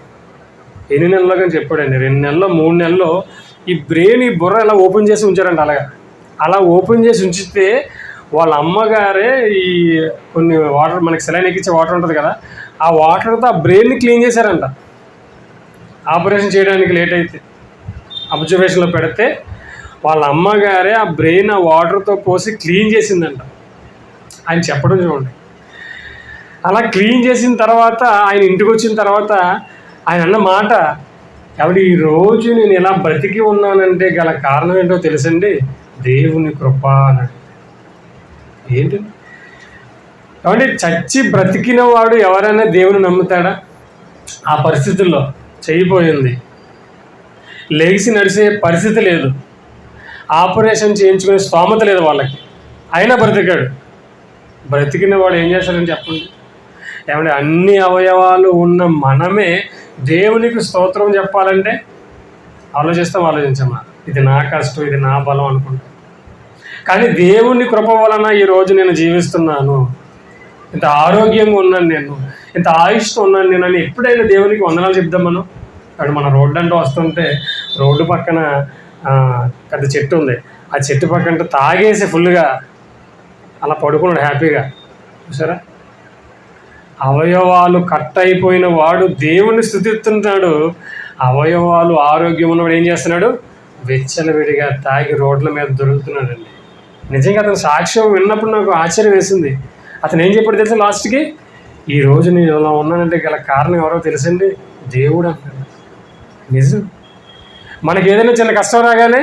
ఎన్ని నెలల్లో కానీ చెప్పాడండి. 2 నెలల్లో 3 నెలల్లో ఈ బుర్ర ఇలా ఓపెన్ చేసి ఉంచారంట. అలా ఓపెన్ చేసి ఉంచితే వాళ్ళ అమ్మగారే ఈ కొన్ని వాటర్, మనకి సెలైన్ ఎక్కించే వాటర్ ఉంటుంది కదా, ఆ వాటర్తో ఆ బ్రెయిన్ని క్లీన్ చేశారంట. ఆపరేషన్ చేయడానికి లేట్ అయితే అబ్జర్వేషన్లో పెడితే వాళ్ళ అమ్మగారే ఆ బ్రెయిన్ ఆ వాటర్తో పోసి క్లీన్ చేసిందంట. ఆయన చెప్పడం చూడండి. అలా క్లీన్ చేసిన తర్వాత ఆయన ఇంటికి వచ్చిన తర్వాత ఆయన అన్న మాట, కాబట్టి ఈరోజు నేను ఇలా బ్రతికి ఉన్నానంటే గల కారణం ఏంటో తెలుసండి? దేవుని కృప అన్నాడు. ఏంటి? కాబట్టి చచ్చి బ్రతికిన వాడు ఎవరైనా దేవుని నమ్ముతాడా? ఆ పరిస్థితుల్లో చేయిపోయింది, లేచి నడిచే పరిస్థితి లేదు, ఆపరేషన్ చేయించుకునే స్తోమత లేదు వాళ్ళకి, అయినా బ్రతికాడు. బ్రతికిన వాడు ఏం చేస్తాడని చెప్పండి. ఏమంటే అన్ని అవయవాలు ఉన్న మనమే దేవునికి స్తోత్రం చెప్పాలంటే ఆలోచించమా, ఇది నా కష్టం, ఇది నా బలం అనుకుంటాం. కానీ దేవుని కృప వలన ఈరోజు నేను జీవిస్తున్నాను, ఇంత ఆరోగ్యంగా ఉన్నాను, నేను ఇంత ఆయుష్తో ఉన్నాను నేను అని ఎప్పుడైనా దేవునికి వందనాలు చెప్దాం మనం. అక్కడ మన రోడ్డు అంటూ వస్తుంటే రోడ్డు పక్కన పెద్ద చెట్టు ఉంది. ఆ చెట్టు పక్కన తాగేసి ఫుల్గా అలా పడుకున్నాడు హ్యాపీగా. చూసారా? అవయవాలు కట్ అయిపోయిన వాడు దేవుని స్తుతిస్తున్నాడు. అవయవాలు ఆరోగ్యం ఉన్నవాడు ఏం చేస్తున్నాడు? వెచ్చలవిడిగా తాగి రోడ్ల మీద దొరుకుతున్నాడండి. నిజంగా అతను సాక్ష్యం విన్నప్పుడు నాకు ఆశ్చర్యం వేసింది. అతను ఏం చెప్పాడు తెలుసా? లాస్ట్కి, ఈరోజు నేను ఇలా ఉన్నానంటే గల కారణం ఎవరో తెలుసండి? దేవుడు అంటాడు. నిజం. మనకి ఏదైనా చిన్న కష్టం రాగానే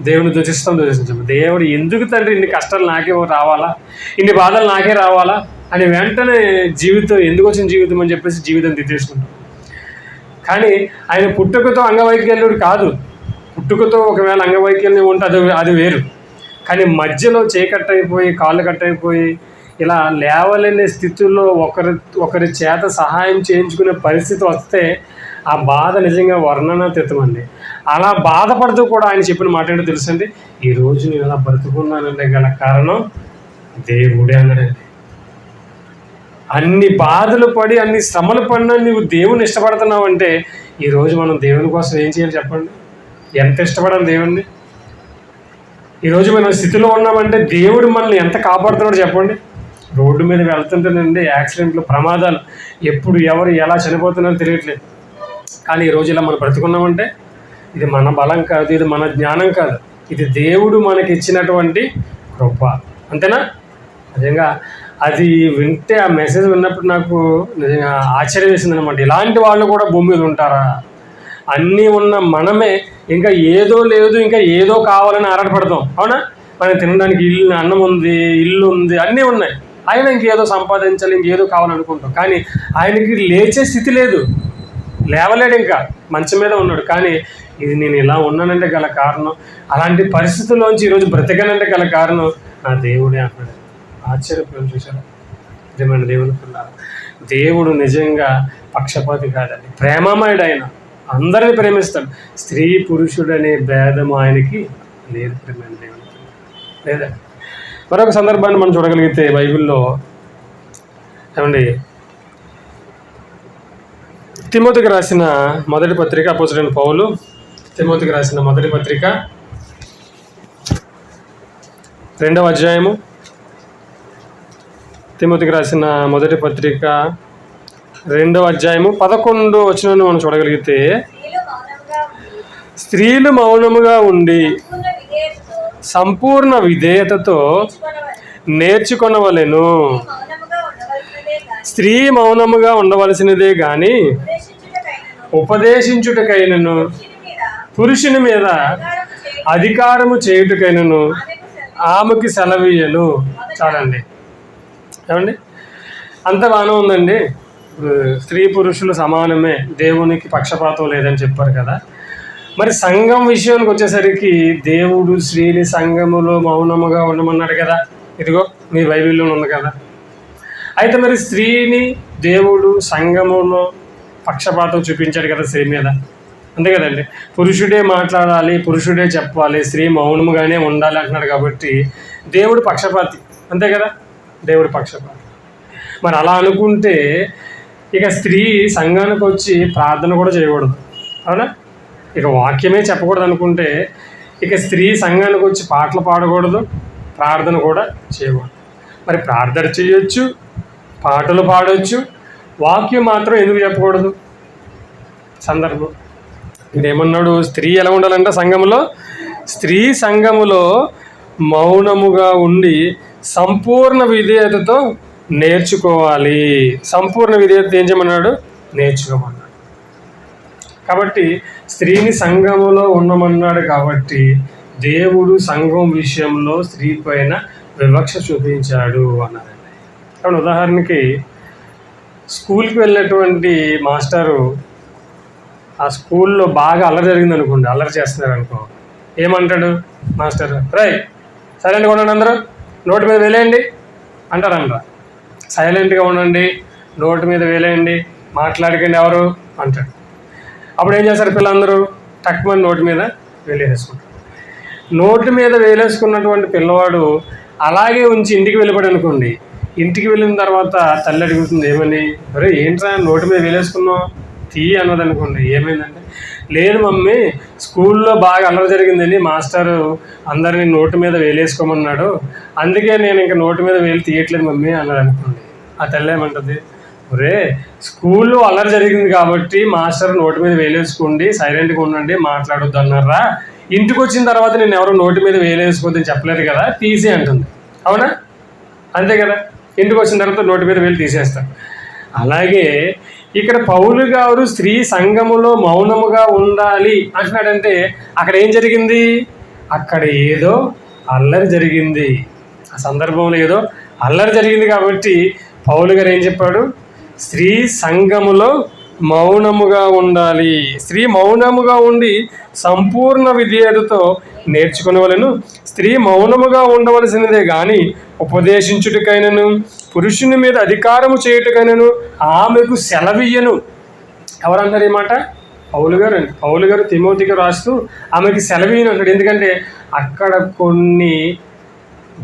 దేవుని దూషించము. దేవుడు ఎందుకు తండ్రి ఇన్ని కష్టాలు నాకే రావాలా, ఇన్ని బాధలు నాకే రావాలా అని వెంటనే జీవితం ఎందుకు వచ్చిన జీవితం అని చెప్పేసి జీవితం తీసేసుకుంటాం. కానీ ఆయన పుట్టుకతో అంగవైకల్యుడు కాదు. పుట్టుకతో ఒకవేళ అంగవైకల్యం ఉంటే అది వేరు. కానీ మధ్యలో కట్టయిపోయి కాళ్ళు కట్టయిపోయి ఇలా లేవలేని స్థితిలో ఒకరి చేత సహాయం చేయించుకునే పరిస్థితి వస్తే ఆ బాధ నిజంగా వర్ణనాతీతమండి. అలా బాధపడుతూ కూడా ఆయన చెప్పిన మాట ఏంటో తెలుసండి, ఈరోజు నేను ఇలా బ్రతుకున్నానంటే గల కారణం దేవుడే అన్నాడండి. అన్ని బాధలు పడి అన్ని శ్రమలు పడినా నువ్వు దేవుని ఇష్టపడుతున్నావు అంటే ఈరోజు మనం దేవుని కోసం ఏం చేయాలి చెప్పండి? ఎంత ఇష్టపడాలి దేవుణ్ణి? ఈరోజు మనం స్థితిలో ఉన్నామంటే దేవుడు మనల్ని ఎంత కాపాడుతున్నాడు చెప్పండి. రోడ్డు మీద వెళ్తుంటేనండి యాక్సిడెంట్లు, ప్రమాదాలు, ఎప్పుడు ఎవరు ఎలా చనిపోతున్నారో తెలియట్లేదు. కానీ ఈరోజు ఇలా మనం బ్రతుకున్నామంటే ఇది మన బలం కాదు, ఇది మన జ్ఞానం కాదు, ఇది దేవుడు మనకి ఇచ్చినటువంటి కృప. అంతేనా? నిజంగా అది వింటే, ఆ మెసేజ్ విన్నప్పుడు నాకు నిజంగా ఆశ్చర్యం వేసింది అనమాట. ఇలాంటి వాళ్ళు కూడా భూమి మీద ఉంటారా? అన్నీ ఉన్న మనమే ఇంకా ఏదో లేదు, ఇంకా ఏదో కావాలని ఆరాటపడతాం. అవునా? మనం తినడానికి అన్నం ఉంది, ఇల్లు ఉంది, అన్నీ ఉన్నాయి. ఆయన ఇంకేదో సంపాదించాలి, ఇంకేదో కావాలనుకుంటాం. కానీ ఆయనకి లేచే స్థితి లేదు, లేవలేడు, ఇంకా మంచం మీద ఉన్నాడు. కానీ ఇది నేను ఇలా ఉన్నానంటే గల కారణం, అలాంటి పరిస్థితుల్లోంచి ఈరోజు బ్రతకనంటే గల కారణం నా దేవుడే అన్నాడు. ఆశ్చర్యపోయాను. చూసారా? నిజమైన దేవుని పిల్లలు, దేవుడు నిజంగా పక్షపాతి కాదండి, ప్రేమమయుడు. ఆయన అందరిని ప్రేమిస్తాడు. స్త్రీ పురుషుడు అనే భేదం ఆయనకి లేదు. ప్రేమైన దేవుని లేదా? మరొక సందర్భాన్ని మనం చూడగలిగితే బైబిల్లో ఏమండి, తిమోతికి రాసిన మొదటి పత్రిక, అపోస్తలుడైన పౌలు తిమోతికి రాసిన మొదటి పత్రిక 2వ అధ్యాయము, తిమోతికి రాసిన మొదటి పత్రిక 2వ అధ్యాయము 11వ వచనాన్ని మనం చూడగలిగితే, స్త్రీలు మౌనముగా ఉండి సంపూర్ణ విధేయతతో నేర్చుకొనవలెను. స్త్రీ మౌనముగా ఉండవలసినదే గాని ఉపదేశించుటకైనను పురుషుని మీద అధికారము చేయుటకైనను ఆమెకి సెలవీయను. చాలండి. ఏమండి, అంత బాగానే ఉందండి. స్త్రీ పురుషులు సమానమే, దేవునికి పక్షపాతం లేదని చెప్పారు కదా. మరి సంఘం విషయానికి వచ్చేసరికి దేవుడు స్త్రీని సంఘములో మౌనముగా ఉండమన్నాడు కదా. ఇదిగో మీ బైబిల్లో ఉంది కదా. అయితే మరి స్త్రీని దేవుడు సంఘములో పక్షపాతం చూపించాడు కదా స్త్రీ మీద, అంతే కదండి. పురుషుడే మాట్లాడాలి, పురుషుడే చెప్పాలి, స్త్రీ మౌనముగానే ఉండాలి అంటున్నాడు. కాబట్టి దేవుడు పక్షపాతి, అంతే కదా. దేవుడు పక్షపాతి. మరి అలా అనుకుంటే ఇక స్త్రీ సంఘానికి వచ్చి ప్రార్థన కూడా చేయకూడదు, అవునా? ఇక వాక్యమే చెప్పకూడదు అనుకుంటే ఇక స్త్రీ సంఘానికి వచ్చి పాటలు పాడకూడదు, ప్రార్థన కూడా చేయకూడదు. మరి ప్రార్థన చేయొచ్చు, పాటలు పాడవచ్చు, వాక్యం మాత్రం ఎందుకు చెప్పకూడదు? సందర్భం ఇదేమన్నాడు? స్త్రీ ఎలా ఉండాలంటే సంఘములో, స్త్రీ సంఘములో మౌనముగా ఉండి సంపూర్ణ విధేయతతో నేర్చుకోవాలి. సంపూర్ణ విధేయత ఏం చేయమన్నాడు? నేర్చుకోమన్నాడు. కాబట్టి స్త్రీని సంఘములో ఉండమన్నాడు. కాబట్టి దేవుడు సంఘం విషయంలో స్త్రీ పైన వివక్ష చూపించాడు అన్నారండి. కాబట్టి ఉదాహరణకి స్కూల్కి వెళ్ళినటువంటి మాస్టరు ఆ స్కూల్లో బాగా అల్లరి జరిగింది అనుకోండి, అల్లరి చేస్తున్నారు అనుకో, ఏమంటాడు మాస్టర్? రై సైలెంట్గా ఉండండి, అందరూ నోటి మీద వేలేయండి అంటారంట. సైలెంట్గా ఉండండి, నోటి మీద వేలేయండి, మాట్లాడకండి ఎవరు అంటాడు. అప్పుడు ఏం చేస్తారు పిల్లలందరూ? టక్మని నోటి మీద వేలేసుకుంటారు. నోటి మీద వేలేసుకున్నటువంటి పిల్లవాడు అలాగే ఉంచి ఇంటికి వెళ్ళిపోయాడు అనుకోండి. ఇంటికి వెళ్ళిన తర్వాత తల్లి అడుగుతుంది, ఏమని? అరే ఏంట్రా నోటి మీద వేలేసుకున్నావు, తీ అన్నది అనుకోండి. ఏమైందంటే, లేదు మమ్మీ స్కూల్లో బాగా అల్లరి జరిగిందని మాస్టరు అందరినీ నోటి మీద వేలేసుకోమన్నాడు, అందుకే నేను ఇంకా నోటి మీద వేలు తీయట్లేదు మమ్మీ అన్నది అనుకోండి. ఆ తల్లి ఏమంటుంది? ఒరే స్కూల్లో అల్లరి జరిగింది కాబట్టి మాస్టర్ నోటి మీద వేలేసుకోండి, సైలెంట్గా ఉండండి, మాట్లాడొద్దు అన్నారా, ఇంటికి వచ్చిన తర్వాత నేను ఎవరు నోటి మీద వేలేసుకోవద్దని చెప్పలేదు కదా, తీసి అంటుంది. అవునా? అంతే కదా. ఇంటికి వచ్చిన తర్వాత నోటి మీద వేలు తీసేస్తాను. అలాగే ఇక్కడ పౌలు గారు స్త్రీ సంఘములో మౌనముగా ఉండాలి అంటున్నాడంటే అక్కడ ఏం జరిగింది? అక్కడ ఏదో అల్లరి జరిగింది. ఆ సందర్భంలో ఏదో అల్లరి జరిగింది కాబట్టి పౌలు గారు ఏం చెప్పాడు? స్త్రీ సంఘములో మౌనముగా ఉండాలి. స్త్రీ మౌనముగా ఉండి సంపూర్ణ విధేయతతో నేర్చుకునేవలను. స్త్రీ మౌనముగా ఉండవలసినదే కానీ ఉపదేశించుటకైనను పురుషుని మీద అధికారము చేయుటకైనను ఆమెకు సెలవియ్యను. ఎవరన్నారు ఈ మాట? పౌలు గారు అండి. పౌలు గారు తిమోతికి రాస్తూ ఆమెకి సెలవీయను అంటాడు. ఎందుకంటే అక్కడ కొన్ని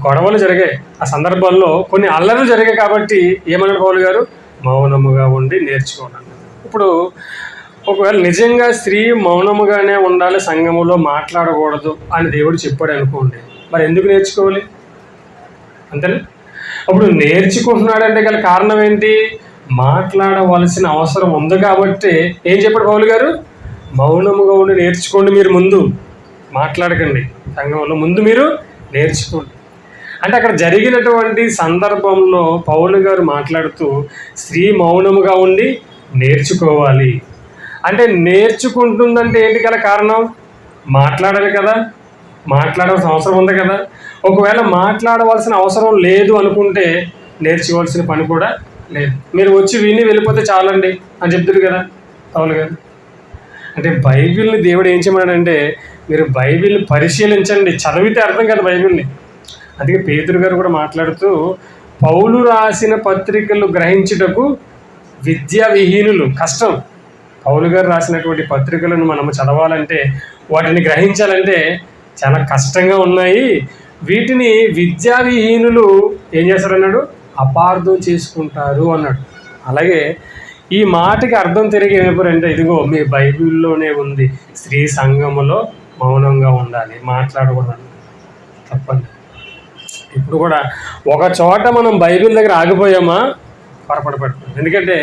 గొడవలు జరిగాయి, ఆ సందర్భంలో కొన్ని అల్లర్లు జరిగాయి కాబట్టి ఏమన్నాడు పౌలు గారు? మౌనముగా ఉండి నేర్చుకోవాలి. ఇప్పుడు ఒకవేళ నిజంగా స్త్రీ మౌనముగానే ఉండాలి, సంఘములో మాట్లాడకూడదు అని దేవుడు చెప్పాడు అనుకోండి, మరి ఎందుకు నేర్చుకోవాలి? అంతేనా? అప్పుడు నేర్చుకుంటున్నాడంటే గల కారణం ఏంటి? మాట్లాడవలసిన అవసరం ఉంది కాబట్టి ఏం చెప్పాడు పౌలు గారు? మౌనముగా ఉండి నేర్చుకోండి. మీరు ముందు మాట్లాడకండి, సంఘంలో ముందు మీరు నేర్చుకోండి. అంటే అక్కడ జరిగినటువంటి సందర్భంలో పౌలు గారు మాట్లాడుతూ స్త్రీ మౌనముగా ఉండి నేర్చుకోవాలి అంటే, నేర్చుకుంటుందంటే ఏంటి గల కారణం? మాట్లాడాలి కదా, మాట్లాడవలసిన అవసరం ఉంది కదా. ఒకవేళ మాట్లాడవలసిన అవసరం లేదు అనుకుంటే నేర్చుకోవాల్సిన పని కూడా లేదు. మీరు వచ్చి విని వెళ్ళిపోతే చాలండి అని చెప్తారు కదా పౌలు గారు. అంటే బైబిల్ని దేవుడు ఏం చేయమన్నాడంటే, మీరు బైబిల్ని పరిశీలించండి, చదివితే అర్థం కదా బైబిల్ని. అందుకే పేతురు గారు కూడా మాట్లాడుతూ పౌలు రాసిన పత్రికలు గ్రహించుటకు విద్యా విహీనులు కష్టం. పౌలు గారు రాసినటువంటి పత్రికలను మనము చదవాలంటే, వాటిని గ్రహించాలంటే చాలా కష్టంగా ఉన్నాయి. వీటిని విద్యా విహీనులు ఏం చేస్తారన్నాడు? అపార్థం చేసుకుంటారు అన్నాడు. అలాగే ఈ మాటకి అర్థం తిరిగి ఏమైపోయారంటే, ఇదిగో మీ బైబిల్లోనే ఉంది, స్త్రీ సంఘములో మౌనంగా ఉండాలి, మాట్లాడకూడదు. తప్పండి. ఇప్పుడు కూడా ఒక చోట మనం బైబిల్ దగ్గర ఆగిపోయామా పొరపడపడుతుంది. ఎందుకంటే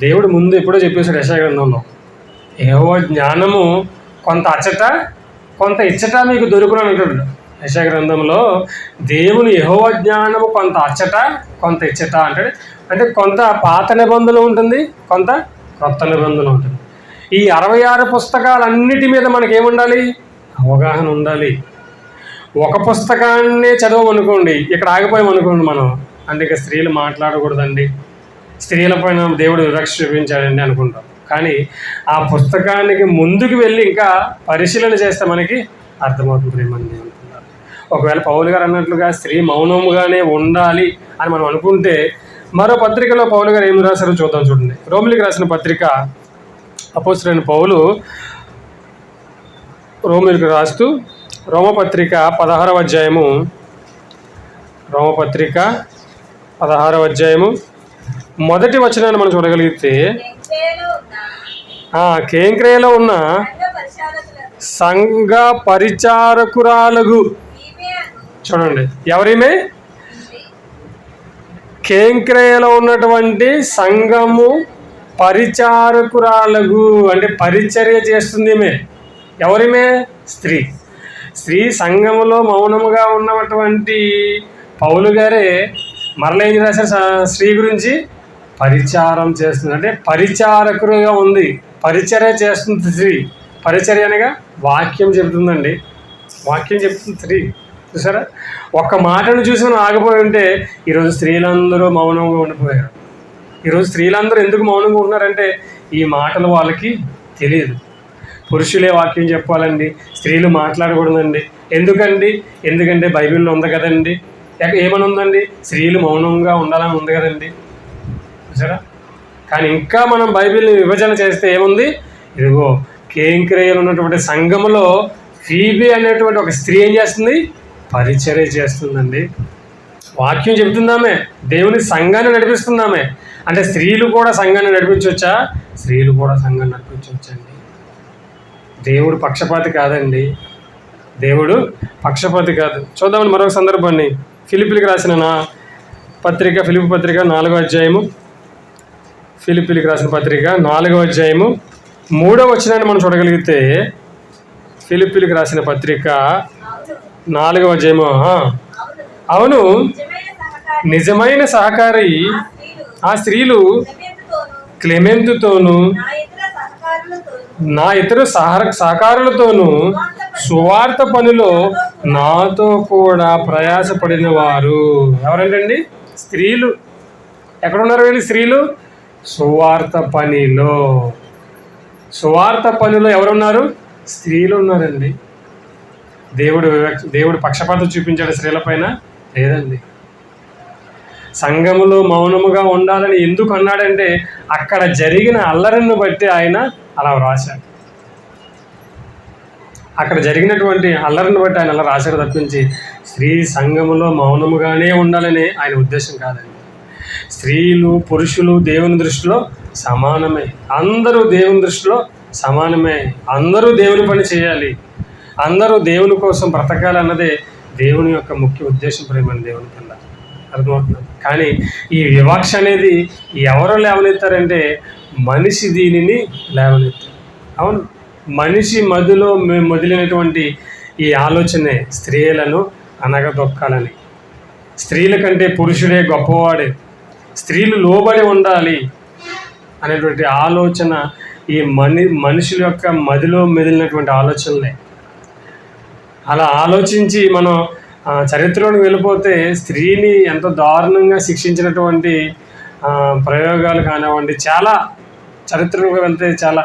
దేవుడు ముందు ఎప్పుడో చెప్పేశాడు యెషయా గ్రంథంలో, యెహోవా జ్ఞానము కొంత అచ్చట కొంత ఇచ్చట మీకు దొరుకును అంటాడు యెషయా గ్రంథంలో. దేవుని యెహోవా జ్ఞానము కొంత అచ్చట కొంత ఇచ్చట అంటాడు. అంటే కొంత పాత నిబంధనలు ఉంటుంది, కొంత కొత్త నిబంధనలు ఉంటుంది. ఈ 66 పుస్తకాలన్నిటి మీద మనకేముండాలి? అవగాహన ఉండాలి. ఒక పుస్తకాన్నే చదవమనుకోండి, ఇక్కడ ఆగిపోయామనుకోండి మనం, అంటే ఇక స్త్రీలు మాట్లాడకూడదండి, స్త్రీల పైన దేవుడు వివక్ష చూపించాడండి అనుకుంటాం. కానీ ఆ పుస్తకానికి ముందుకు వెళ్ళి ఇంకా పరిశీలన చేస్తే మనకి అర్థమవుతుంది ప్రేమంది అనుకుంటారు. ఒకవేళ పౌలు గారు అన్నట్లుగా స్త్రీ మౌనముగానే ఉండాలి అని మనం అనుకుంటే, మరో పత్రికలో పౌలు గారు ఏమి రాశారో చూద్దాం. చూడండి, రోమిలికి రాసిన పత్రిక అపోస్తలుడైన పౌలు రోమిలికి రాస్తూ రోమపత్రిక 16వ అధ్యాయము, రోమపత్రిక 16వ అధ్యాయము మొదటి వచనాన్ని మనం చూడగలిగితే, కేంక్రేయలో ఉన్న సంఘ పరిచారకురాలగు, చూడండి ఎవరిమే? కేంక్రేయలో ఉన్నటువంటి సంఘము పరిచారకురాలగు, అంటే పరిచర్య చేస్తుంది. ఎవరిమే? స్త్రీ. స్త్రీ సంఘములో మౌనముగా ఉన్నటువంటి పౌలు గారే మరలా ఏం రాశారు? స్త్రీ గురించి పరిచారం చేస్తుంది, అంటే పరిచారకులుగా ఉంది, పరిచర్య చేస్తుంది స్త్రీ. పరిచర్య అనగా వాక్యం చెబుతుందండి, వాక్యం చెప్తుంది స్త్రీ. చూసారా? ఒక్క మాటను చూసి మనం ఆగిపోయి ఉంటే ఈరోజు స్త్రీలందరూ మౌనంగా ఉండిపోయారు. ఈరోజు స్త్రీలందరూ ఎందుకు మౌనంగా ఉంటున్నారంటే ఈ మాటలు వాళ్ళకి తెలియదు. పురుషులే వాక్యం చెప్పాలండి, స్త్రీలు మాట్లాడకూడదండి. ఎందుకంటే బైబిల్లో ఉంది కదండి. ఏమని ఉందండి? స్త్రీలు మౌనంగా ఉండాలని ఉంది కదండి. చూసారా? కానీ ఇంకా మనం బైబిల్ని విభజన చేస్తే ఏముంది? ఇదిగో కేంక్రేయలో ఉన్నటువంటి సంఘములో ఫీబీ అనేటువంటి ఒక స్త్రీ ఏం చేస్తుంది? పరిచర్య చేస్తుందండి. వాక్యం చెబుతుందామే, దేవుని సంఘాన్ని నడిపిస్తుందామే. అంటే స్త్రీలు కూడా సంఘాన్ని నడిపించవచ్చా? స్త్రీలు కూడా సంఘాన్ని నడిపించవచ్చండి. దేవుడు పక్షపాతి కాదండి, దేవుడు పక్షపాతి కాదు. చూద్దామని మరొక సందర్భాన్ని, ఫిలిప్పీలకు రాసిన పత్రిక, ఫిలిప్పీ పత్రిక 4వ అధ్యాయము, ఫిలిప్పీలకు రాసిన పత్రిక 4వ అధ్యాయము 3వ వచనాన్ని మనం చూడగలిగితే, ఫిలిప్పీలకు రాసిన పత్రిక 4వ అధ్యాయము, అవును నిజమైన సహకారి ఆ స్త్రీలు క్లెమెంతుతోనూ నా ఇతర సహకారులతోనూ సువార్త పనిలో నాతో కూడా ప్రయాసపడిన వారు ఎవరంటండి? స్త్రీలు. ఎక్కడున్నారు వీళ్ళు స్త్రీలు? సువార్త పనిలో. సువార్త పనిలో ఎవరున్నారు? స్త్రీలు ఉన్నారండి. దేవుడు పక్షపాతం చూపించాడు స్త్రీల పైన? లేదండి. సంఘములో మౌనముగా ఉండాలని ఎందుకు అన్నాడంటే అక్కడ జరిగిన అల్లరిని బట్టి ఆయన అలా రాశాడు. అక్కడ జరిగినటువంటి అల్లరిని బట్టి ఆయన అలా రాశాడు తప్పించి స్త్రీ సంఘములో మౌనముగానే ఉండాలని ఆయన ఉద్దేశం కాదండి. స్త్రీలు పురుషులు దేవుని దృష్టిలో సమానమే. అందరూ దేవుని దృష్టిలో సమానమే. అందరూ దేవుని పని చేయాలి. అందరూ దేవుని కోసం బ్రతకాలి అన్నదే దేవుని యొక్క ముఖ్య ఉద్దేశం. ప్రేమని దేవుని కింద అర్థమవుతుంది. కానీ ఈ వివక్ష అనేది ఎవరు లేవనెత్తారంటే మనిషి దీనిని లేవనెత్తారు. అవును, మనిషి మదిలో మొదలైనటువంటి ఈ ఆలోచనే స్త్రీలను అనగదొక్కాలని. స్త్రీల కంటే పురుషుడే గొప్పవాడే, స్త్రీలు లోబడి ఉండాలి అనేటువంటి ఆలోచన ఈ మనుషుల యొక్క మదిలో మెదిలినటువంటి ఆలోచనలే. అలా ఆలోచించి మనం చరిత్రలోకి వెళ్ళిపోతే స్త్రీని ఎంతో దారుణంగా శిక్షించినటువంటి ప్రయోగాలు కానివ్వండి, చాలా చరిత్రలోకి వెళ్తే చాలా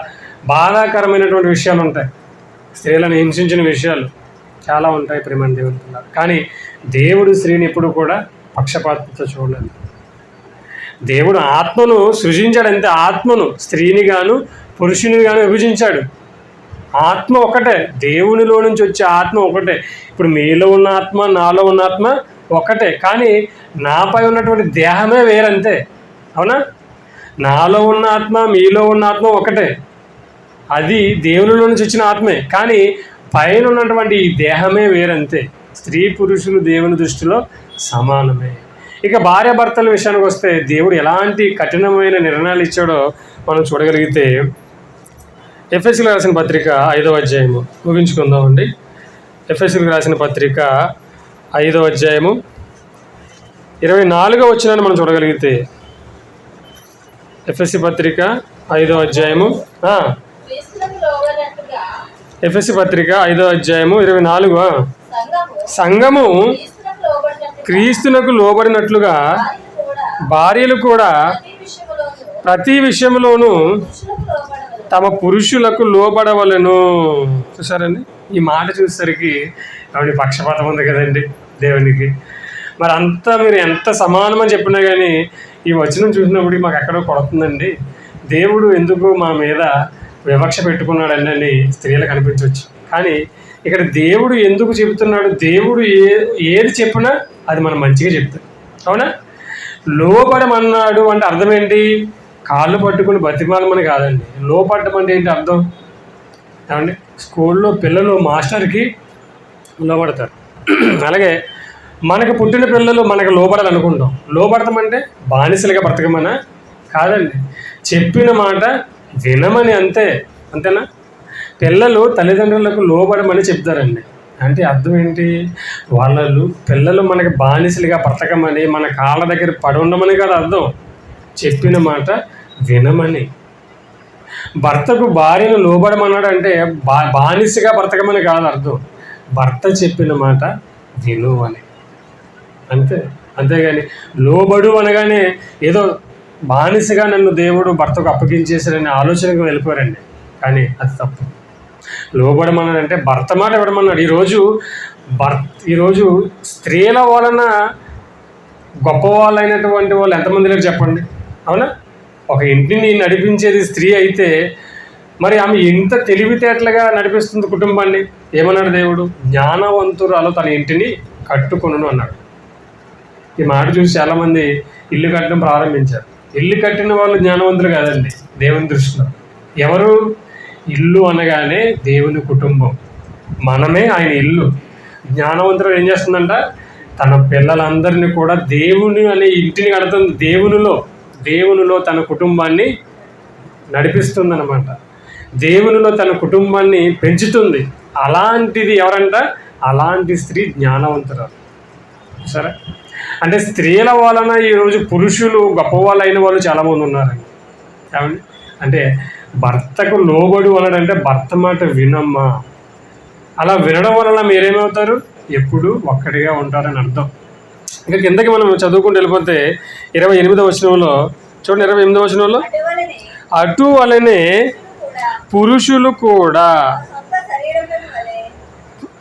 బాధాకరమైనటువంటి విషయాలు ఉంటాయి. స్త్రీలను హింసించిన విషయాలు చాలా ఉంటాయి. ప్రేమ దేవుని పిల్లలు. కానీ దేవుడు స్త్రీని ఎప్పుడు కూడా పక్షపాతంతో చూడలేదు. దేవుడు ఆత్మను సృజించాడు అంతే. ఆత్మను స్త్రీని గాను పురుషుని గాను విభజించాడు. ఆత్మ ఒకటే, దేవునిలో నుంచి వచ్చే ఆత్మ ఒకటే. ఇప్పుడు మీలో ఉన్న ఆత్మ నాలో ఉన్న ఆత్మ ఒకటే, కానీ నాపై ఉన్నటువంటి దేహమే వేరంతే. అవునా? నాలో ఉన్న ఆత్మ మీలో ఉన్న ఆత్మ ఒకటే, అది దేవునిలో నుంచి వచ్చిన ఆత్మే, కానీ పైన ఉన్నటువంటి ఈ దేహమే వేరంతే. స్త్రీ పురుషులు దేవుని దృష్టిలో సమానమే. ఇక భార్యాభర్తల విషయానికి వస్తే దేవుడు ఎలాంటి కఠినమైన నిర్ణయాలు ఇచ్చాడో మనం చూడగలిగితే ఎఫెసీయులకు రాసిన పత్రిక 5వ అధ్యాయము ముగించుకుందామండి. ఎఫెసీయులకు రాసిన పత్రిక 5వ అధ్యాయము 24వ వచనాన్ని మనం చూడగలిగితే, ఎఫెసీ పత్రిక 5వ అధ్యాయము ఎఫెసీ పత్రిక 5వ అధ్యాయము 24. సంఘము క్రీస్తునకు లోబడినట్లుగా భార్యలు కూడా ప్రతి విషయంలోనూ తమ పురుషులకు లోబడవలను. చూసారండి, ఈ మాట చూసేసరికి ఆవిడ పక్షపాతం ఉంది కదండి దేవునికి. మరి అంతా మీరు ఎంత సమానమని చెప్పినా కానీ ఈ వచనం చూసినప్పుడు మాకు ఎక్కడో కొడుతుందండి. దేవుడు ఎందుకు మా మీద వివక్ష పెట్టుకున్నాడండి అని స్త్రీలకు అనిపించవచ్చు. కానీ ఇక్కడ దేవుడు ఎందుకు చెబుతున్నాడు? దేవుడు ఏది చెప్పినా అది మనం మంచిగా చెప్తాం. అవునా? లోపడమన్నాడు అంటే అర్థం ఏంటి? కాళ్ళు పట్టుకుని బతిమాలమని కాదండి. లోపడటం అంటే ఏంటి అర్థం? ఏమండి, స్కూల్లో పిల్లలు మాస్టర్కి లోపడతారు. అలాగే మనకు పుట్టిన పిల్లలు మనకు లోపడాలనుకుంటాం. లోపడతామంటే బానిసలుగా బ్రతకమనా? కాదండి, చెప్పిన మాట వినమని. అంతేనా? పిల్లలు తల్లిదండ్రులకు లోబడమని చెప్తారండి. అంటే అర్థం ఏంటి? పిల్లలు మనకి బానిసలుగా బ్రతకమని, మన కాళ్ళ దగ్గర పడి ఉండమని కాదు అర్థం. చెప్పిన మాట వినమని. భర్తకు భార్యను లోబడమన్నాడు అంటే బానిసగా బ్రతకమని కాదు అర్థం. భర్త చెప్పిన మాట విను అని. అంతేగాని లోబడు అనగానే ఏదో బానిసగా నన్ను దేవుడు భర్తకు అప్పగించేశాడనే ఆలోచనకు వెళ్ళిపోయారండి. కానీ అది తప్పు. లోబడమన్నాడంటే భర్త మాట ఇవ్వడమన్నాడు. ఈరోజు స్త్రీల వలన గొప్పవాళ్ళైనటువంటి వాళ్ళు ఎంతమంది లేరు చెప్పండి? అవునా? ఒక ఇంటిని నడిపించేది స్త్రీ అయితే మరి ఆమె ఎంత తెలివితేటలుగా నడిపిస్తుంది కుటుంబాన్ని. ఏమన్నాడు దేవుడు? జ్ఞానవంతురాలు తన ఇంటిని కట్టుకొనును అన్నాడు. ఈ మాట చూసి చాలామంది ఇల్లు కట్టడం ప్రారంభించారు. ఇల్లు కట్టిన వాళ్ళు జ్ఞానవంతులు కాదండి దేవుని దృష్టిలో. ఎవరు? ఇల్లు అనగానే దేవుని కుటుంబం, మనమే ఆయన ఇల్లు. జ్ఞానవంతుడు ఏం చేస్తుందంట? తన పిల్లలందరినీ కూడా దేవుని అనే ఇంటిని కడుతుంది. దేవునిలో తన కుటుంబాన్ని నడిపిస్తుందన్నమాట. దేవునిలో తన కుటుంబాన్ని పెంచుతుంది. అలాంటిది ఎవరంట? అలాంటి స్త్రీ జ్ఞానవంతురాలు. సరే, అంటే స్త్రీల వలన ఈరోజు పురుషులు గొప్పవాళ్ళు అయిన వాళ్ళు చాలామంది ఉన్నారండి. ఏమండి? అంటే భర్తకు లోబడు అన్నాడంటే భర్త మాట వినమ్మా. అలా వినడం వలన మీరేమవుతారు? ఎప్పుడు ఒక్కడిగా ఉంటారని అర్థం. ఇంకా కిందకి మనం చదువుకుంటూ వెళ్ళిపోతే 28వ వచనంలో చూడండి, 28వ వచనంలో, అటువలనే పురుషులు కూడా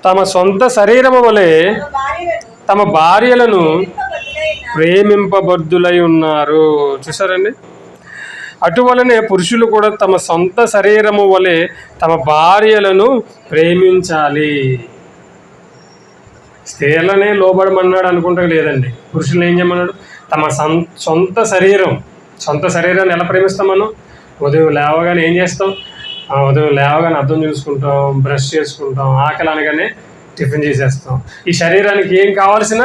తమ సొంత శరీరము వలె తమ భార్యలను ప్రేమింపబద్ధులై ఉన్నారు. చూసారండి, అటువలనే పురుషులు కూడా తమ సొంత శరీరము వలె తమ భార్యలను ప్రేమించాలి. స్త్రీలనే లోబడమన్నాడు అనుకుంటా లేదండి, పురుషులను ఏం చేయమన్నాడు? తమ సొంత శరీరాన్ని ఎలా ప్రేమిస్తాం మనం? ఉదయం లేవగానే ఏం చేస్తాం? ఉదయం లేవగానే అద్దం చూసుకుంటాం, బ్రష్ చేసుకుంటాం, ఆకలి అనగానే టిఫిన్ చేసేస్తాం. ఈ శరీరానికి ఏం కావాల్సిన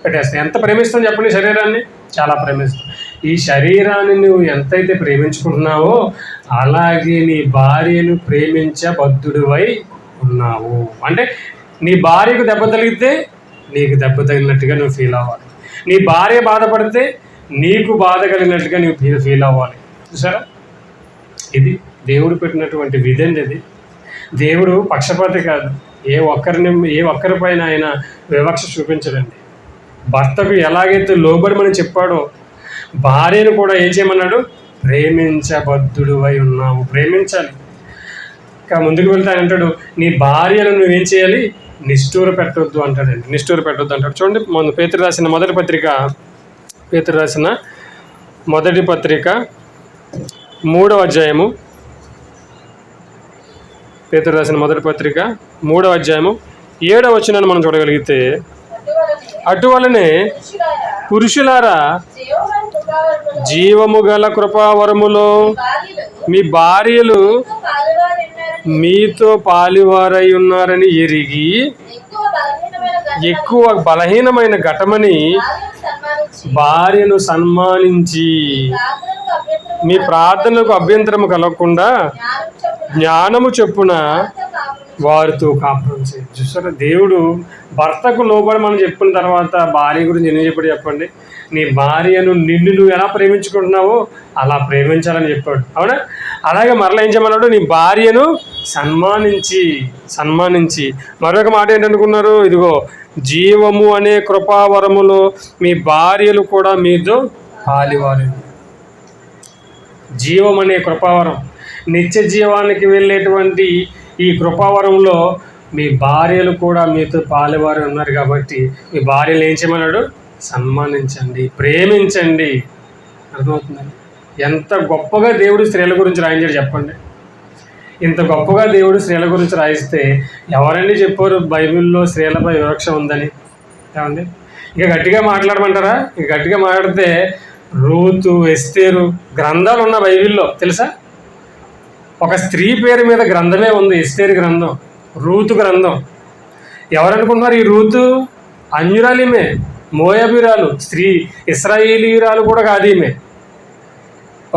పెట్టేస్తాం. ఎంత ప్రేమిస్తాం చెప్పండి శరీరాన్ని? చాలా ప్రేమిస్తాం. ఈ శరీరాన్ని నువ్వు ఎంతైతే ప్రేమించుకుంటున్నావో అలాగే నీ భార్యను ప్రేమించబద్ధుడివై ఉన్నావు. అంటే నీ భార్యకు దెబ్బ తగిలితే నీకు దెబ్బ తగిలినట్టుగా నువ్వు ఫీల్ అవ్వాలి. నీ భార్య బాధపడితే నీకు బాధ కలిగినట్టుగా నువ్వు ఫీల్ అవ్వాలి. చూసారా, ఇది దేవుడు పెట్టినటువంటి విధి అండి. ఇది దేవుడు పక్షపాతి కాదు. ఏ ఒక్కరిపైన ఆయన వివక్ష చూపించడండి. భర్తకు ఎలాగైతే లోబడమని చెప్పాడో భార్యను కూడా ఏం చేయమన్నాడు? ప్రేమించబద్ధుడివై ఉన్నావు. ప్రేమించాలి. ఇంకా ముందుకు వెళ్తే ఆయన అంటాడు, నీ భార్యను నువ్వేం చేయాలి? నిష్ఠూర పెట్టొద్దు అంటాడండి. నిష్ఠూర పెట్టొద్దు అంటాడు. చూడండి, పేతురు రాసిన మొదటి పత్రిక 3వ అధ్యాయము, పేతురు రాసిన మొదటి పత్రిక 3వ అధ్యాయము 7వ వచనాన్ని మనం చూడగలిగితే, అటువలనే పురుషులారా జీవము గల కృపావరములో మీ భార్యలు మీతో పాలివారై ఉన్నారని ఎరిగి ఎక్కువ బలహీనమైన ఘటమని భార్యను సన్మానించి మీ ప్రార్థనలకు అభ్యంతరము కలగకుండా జ్ఞానము చొప్పున వారితో కాపురం చేయండి. చూసారా, దేవుడు భర్తకు లోబడమని చెప్పిన తర్వాత భార్య గురించి ఎన్ని చెప్పాడు చెప్పండి? నీ భార్యను నువ్వు ఎలా ప్రేమించుకుంటున్నావో అలా ప్రేమించాలని చెప్పాడు. అవునా? అలాగే మరలా ఏం చేయమన్నాడు? నీ భార్యను సన్మానించి మరొక మాట ఏంటనుకున్నారు? ఇదిగో, జీవము అనే కృపావరములో మీ భార్యలు కూడా మీతో పాలివారు. జీవం అనే కృపావరం, నిత్య జీవానికి వెళ్ళేటువంటి ఈ కృపావరంలో మీ భార్యలు కూడా మీతో పాలివారు ఉన్నారు. కాబట్టి మీ భార్యలు ఏం చేయమన్నాడు? సన్మానించండి, ప్రేమించండి. అర్థమవుతుందండి? ఎంత గొప్పగా దేవుడు స్త్రీల గురించి రాయించాడు చెప్పండి. ఇంత గొప్పగా దేవుడు స్త్రీల గురించి రాయిస్తే ఎవరండి చెప్పారు బైబిల్లో స్త్రీలపై వివక్ష ఉందని? ఏమండి? ఇక గట్టిగా మాట్లాడమంటారా? ఇక గట్టిగా మాట్లాడితే రూతు, ఎస్తేరు గ్రంథాలు ఉన్న బైబిల్లో తెలుసా? ఒక స్త్రీ పేరు మీద గ్రంథమే ఉంది, ఎస్తేరు గ్రంథం, రూతు గ్రంథం. ఎవరనుకుంటున్నారు? ఈ రూతు అన్యురాలిమే, మోయాబీరాలు, స్త్రీ, ఇశ్రాయేలీయురాలు కూడా కాదు ఈమె.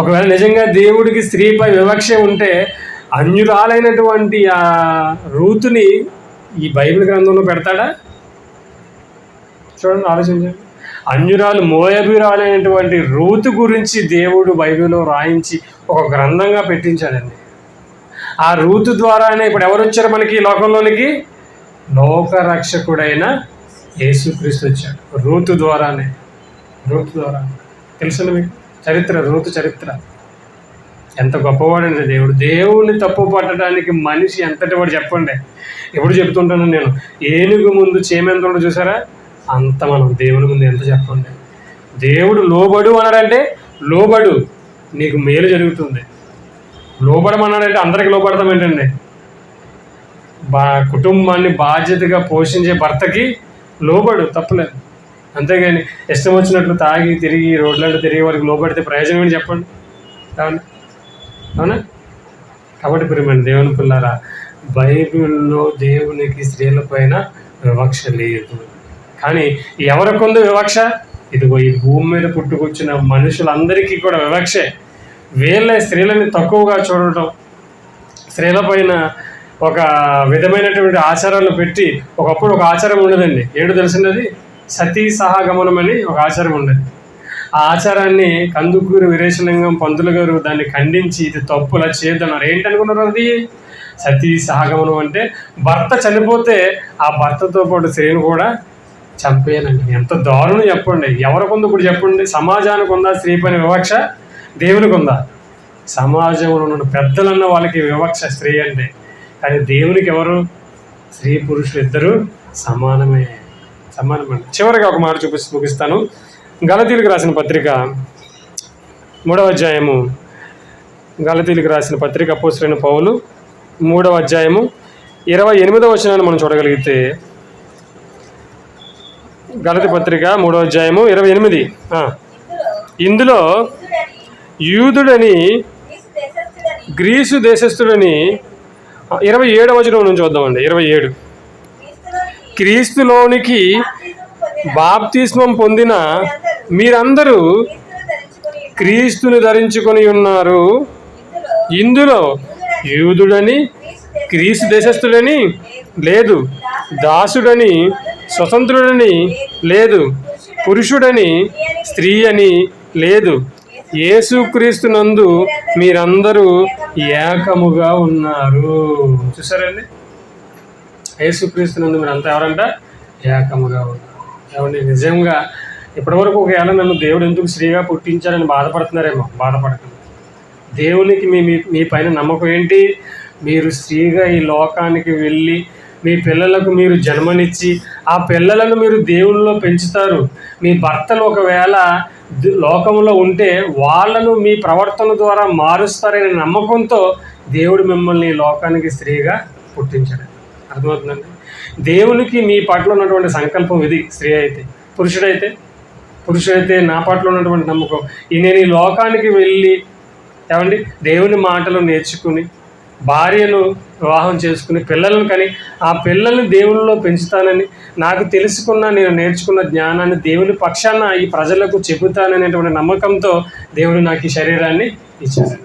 ఒకవేళ నిజంగా దేవుడికి స్త్రీపై వివక్ష ఉంటే అన్యురాలైనటువంటి ఆ రూతుని ఈ బైబిల్ గ్రంథంలో పెడతాడా? చూడండి, ఆలోచించండి. అన్యురాలు, మోయాబీరాలైనటువంటి రూతు గురించి దేవుడు బైబిల్లో రాయించి ఒక గ్రంథంగా పెట్టించాడండి. ఆ రూతు ద్వారానే ఇప్పుడు ఎవరు వచ్చారు మనకి లోకంలోనికి? లోకరక్షకుడైన యేసుక్రీస్తు వచ్చాడు. రూతు ద్వారా తెలుసు మీకు చరిత్ర, రూతు చరిత్ర. ఎంత గొప్పవాడండి దేవుడు. దేవుడిని తప్పు పట్టడానికి మనిషి ఎంతటి వాడు చెప్పండి. ఎప్పుడు చెప్తుంటాను నేను, ఏనుగు ముందు చేమెంత ఉండదు చూసారా, అంత మనం దేవుని ముందు ఎంత చెప్పండి. దేవుడు లోబడు అన్నాడంటే లోబడు, నీకు మేలు జరుగుతుంది. లోబడమన్నాడంటే అందరికి లోబడతాం ఏంటండి? కుటుంబాన్ని బాధ్యతగా పోషించే భర్తకి లోబడు, తప్పలేదు. అంతేగాని ఇష్టం వచ్చినట్లు తాగి తిరిగి రోడ్లలో తిరిగి వారికి లోబడితే ప్రయోజనం ఏంటి చెప్పండి? అవునా? కాబట్టి ప్రియమైన దేవుని పిల్లారా, బైబిల్లో దేవునికి స్త్రీల పైన వివక్ష లేదు. కానీ ఎవరికొందో వివక్ష? ఇదిగో ఈ భూమి మీద పుట్టుకొచ్చిన మనుషులందరికీ కూడా వివక్షే. వీళ్ళ స్త్రీలని తక్కువగా చూడటం, స్త్రీల పైన ఒక విధమైనటువంటి ఆచారాలు పెట్టి, ఒకప్పుడు ఒక ఆచారం ఉండదండి, ఏడు తెలిసినది సతీ సహగమనం అని ఒక ఆచారం ఉండేది. ఆ ఆచారాన్ని కందుకూరి వీరేశలింగం పంతులు గారు దాన్ని ఖండించి ఇది తప్పులా చేయొద్దన్నారు. ఏంటనుకున్నారు? అది సతీ సహగమనం అంటే భర్త చనిపోతే ఆ భర్తతో పాటు స్త్రీని కూడా చంపేయనండి. ఎంత దారుణం చెప్పండి. ఎవరికి ఉంది ఇప్పుడు చెప్పండి? సమాజానికి ఉందా స్త్రీ పైన వివక్ష? దేవునికి ఉందా? సమాజంలో ఉన్న పెద్దలన్న వాళ్ళకి వివక్ష స్త్రీ అంటే, కానీ దేవునికి ఎవరు? స్త్రీ పురుషులు ఇద్దరు సమానమే. చివరిగా ఒక మాట ముగిస్తాను. గలతీలకు రాసిన పత్రిక 3వ అధ్యాయము, గలతీలకు రాసిన పత్రిక అపోస్తలుడైన పౌలు 3వ అధ్యాయము 28వ వచనాన్ని మనం చూడగలిగితే, గలతీ పత్రిక 3వ అధ్యాయము 28. ఇందులో యూదుడని గ్రీసు దేశస్థుడని 27వ వచనం నుంచి చూద్దామండి. 27, క్రీస్తులోనికి బాప్తిస్మం పొందిన మీరందరూ క్రీస్తుని ధరించుకొని ఉన్నారు. ఇందులో యూదుడని గ్రీసు దేశస్థుడని లేదు, దాసుడని స్వతంత్రుడని లేదు, పురుషుడని స్త్రీ అని లేదు, యేసుక్రీస్తునందు మీరందరూ ఏకముగా ఉన్నారు. చూసారండి, యేసుక్రీస్తునందు మీరంతా ఎవరంట? ఏకముగా ఉన్నారు. ఏమండి, నిజంగా ఇప్పటివరకు ఒకవేళ నన్ను దేవుడు ఎందుకు స్త్రీగా పుట్టించారని బాధపడుతున్నారేమో, బాధపడకండి. దేవునికి మీ పైన నమ్మకం ఏంటి? మీరు స్త్రీగా ఈ లోకానికి వెళ్ళి మీ పిల్లలకు మీరు జన్మనిచ్చి ఆ పిల్లలను మీరు దేవునిలో పెంచుతారు. మీ భర్తలు ఒకవేళ లోకంలో ఉంటే వాళ్ళను మీ ప్రవర్తన ద్వారా మారుస్తారనే నమ్మకంతో దేవుడు మిమ్మల్ని లోకానికి స్త్రీగా పుట్టించాడు. అర్థమవుతుందండి? దేవునికి మీ పట్ల ఉన్నటువంటి సంకల్పం ఇది. స్త్రీ అయితే, పురుషుడైతే నా పట్ల ఉన్నటువంటి నమ్మకం, నేను ఈ లోకానికి వెళ్ళి ఏమండి దేవుని మాటలు నేర్చుకుని భార్యను వివాహం చేసుకుని పిల్లలను కానీ ఆ పిల్లల్ని దేవునిలో పెంచుతానని, నాకు నేను నేర్చుకున్న జ్ఞానాన్ని దేవుని పక్షాన ఈ ప్రజలకు చెబుతాననేటువంటి నమ్మకంతో దేవుడు నాకు ఈ శరీరాన్ని ఇచ్చాడు.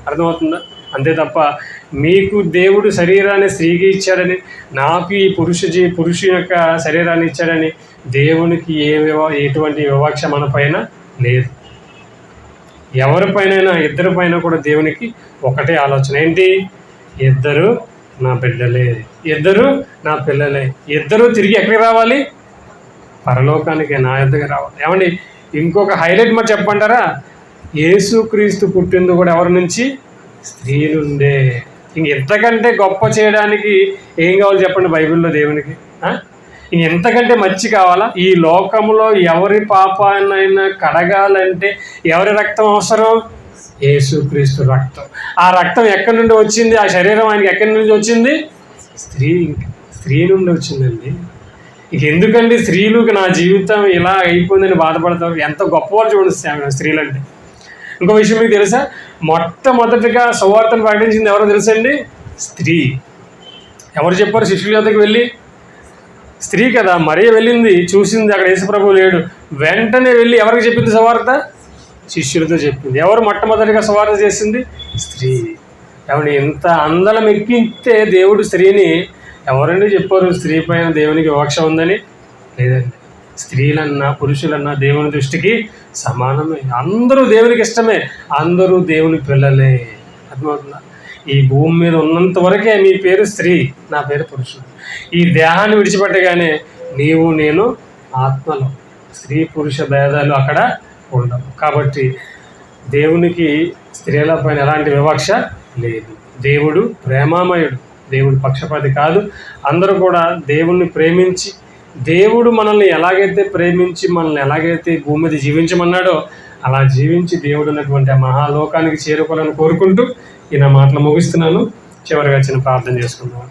అర్థమవుతుందా? అంతే తప్ప మీకు దేవుడు శరీరాన్ని స్త్రీకి ఇచ్చాడని, నాకు ఈ పురుషు యొక్క శరీరాన్ని ఇచ్చాడని దేవునికి ఎటువంటి వివక్ష మన పైన లేదు. ఎవరిపైన, ఇద్దరి పైన కూడా దేవునికి ఒకటే ఆలోచన. ఏంటి? ఇద్దరు నా బిడ్డలే, ఇద్దరు నా పిల్లలే, ఇద్దరు తిరిగి ఎక్కడికి రావాలి? పరలోకానికి, నా యొద్దకు రావాలి. ఏమండి, ఇంకొక హైలైట్ మరి చెప్పంటారా? యేసుక్రీస్తు పుట్టింది కూడా ఎవరి నుంచి? స్త్రీ నుండే. ఇంతకంటే గొప్ప చేయడానికి ఏం కావాలి చెప్పండి బైబిల్లో దేవునికి? ఎంతకంటే మంచి కావాలా? ఈ లోకంలో ఎవరి పాపాన్నైనా కడగాలంటే ఎవరి రక్తం అవసరం? యేసుక్రీస్తు రక్తం. ఆ రక్తం ఎక్కడి నుండి వచ్చింది? ఆ శరీరం ఆయనకి ఎక్కడి నుండి వచ్చింది? స్త్రీ నుండి వచ్చిందండి. ఎందుకండి స్త్రీలకు నా జీవితం ఇలా అయిపోయిందని బాధపడతారు? ఎంత గొప్పవాళ్ళు చూడండి స్త్రీలు అంటే. ఇంకో విషయం మీకు తెలుసా? మొట్టమొదటిగా సువార్తను ప్రకటించింది ఎవరో తెలుసండి? స్త్రీ. ఎవరు చెప్పారు? శిష్యుల వద్దకు వెళ్ళి స్త్రీ కదా, మరియ వెళ్ళింది, చూసింది అక్కడ యేసుప్రభువు లేడు. వెంటనే వెళ్ళి ఎవరికి చెప్పింది సువార్త? శిష్యులతో చెప్పింది. ఎవరు మొట్టమొదటిగా సువార్త చేసింది? స్త్రీ. ఎవరిని ఎంత అందలం ఎక్కితే దేవుడు స్త్రీని ఎవరండి చెప్పారు స్త్రీ పైన దేవునికి వివక్ష ఉందని? లేదండి. స్త్రీలన్నా పురుషులన్నా దేవుని దృష్టికి సమానమే. అందరూ దేవునికి ఇష్టమే, అందరూ దేవుని పిల్లలే. అర్థమవుతుందా? ఈ భూమి మీద ఉన్నంత వరకే మీ పేరు స్త్రీ, నా పేరు పురుషుడు. ఈ దేహాన్ని విడిచిపెట్టగానే నీవు నేను ఆత్మలో, స్త్రీ పురుష భేదాలు అక్కడ ఉండవు. కాబట్టి దేవునికి స్త్రీల పైన ఎలాంటి వివక్ష లేదు. దేవుడు ప్రేమామయుడు, దేవుడు పక్షపాతి కాదు. అందరూ కూడా దేవుణ్ణి ప్రేమించి, దేవుడు మనల్ని ఎలాగైతే ప్రేమించి మనల్ని ఎలాగైతే భూమి మీద జీవించమన్నాడో అలా జీవించి దేవుడు ఉన్నటువంటి ఆ మహాలోకానికి చేరుకోవాలని కోరుకుంటూ ఈ నా మాటలు ముగిస్తున్నాను. చివరిగా చిన్న ప్రార్థన చేసుకుందాం.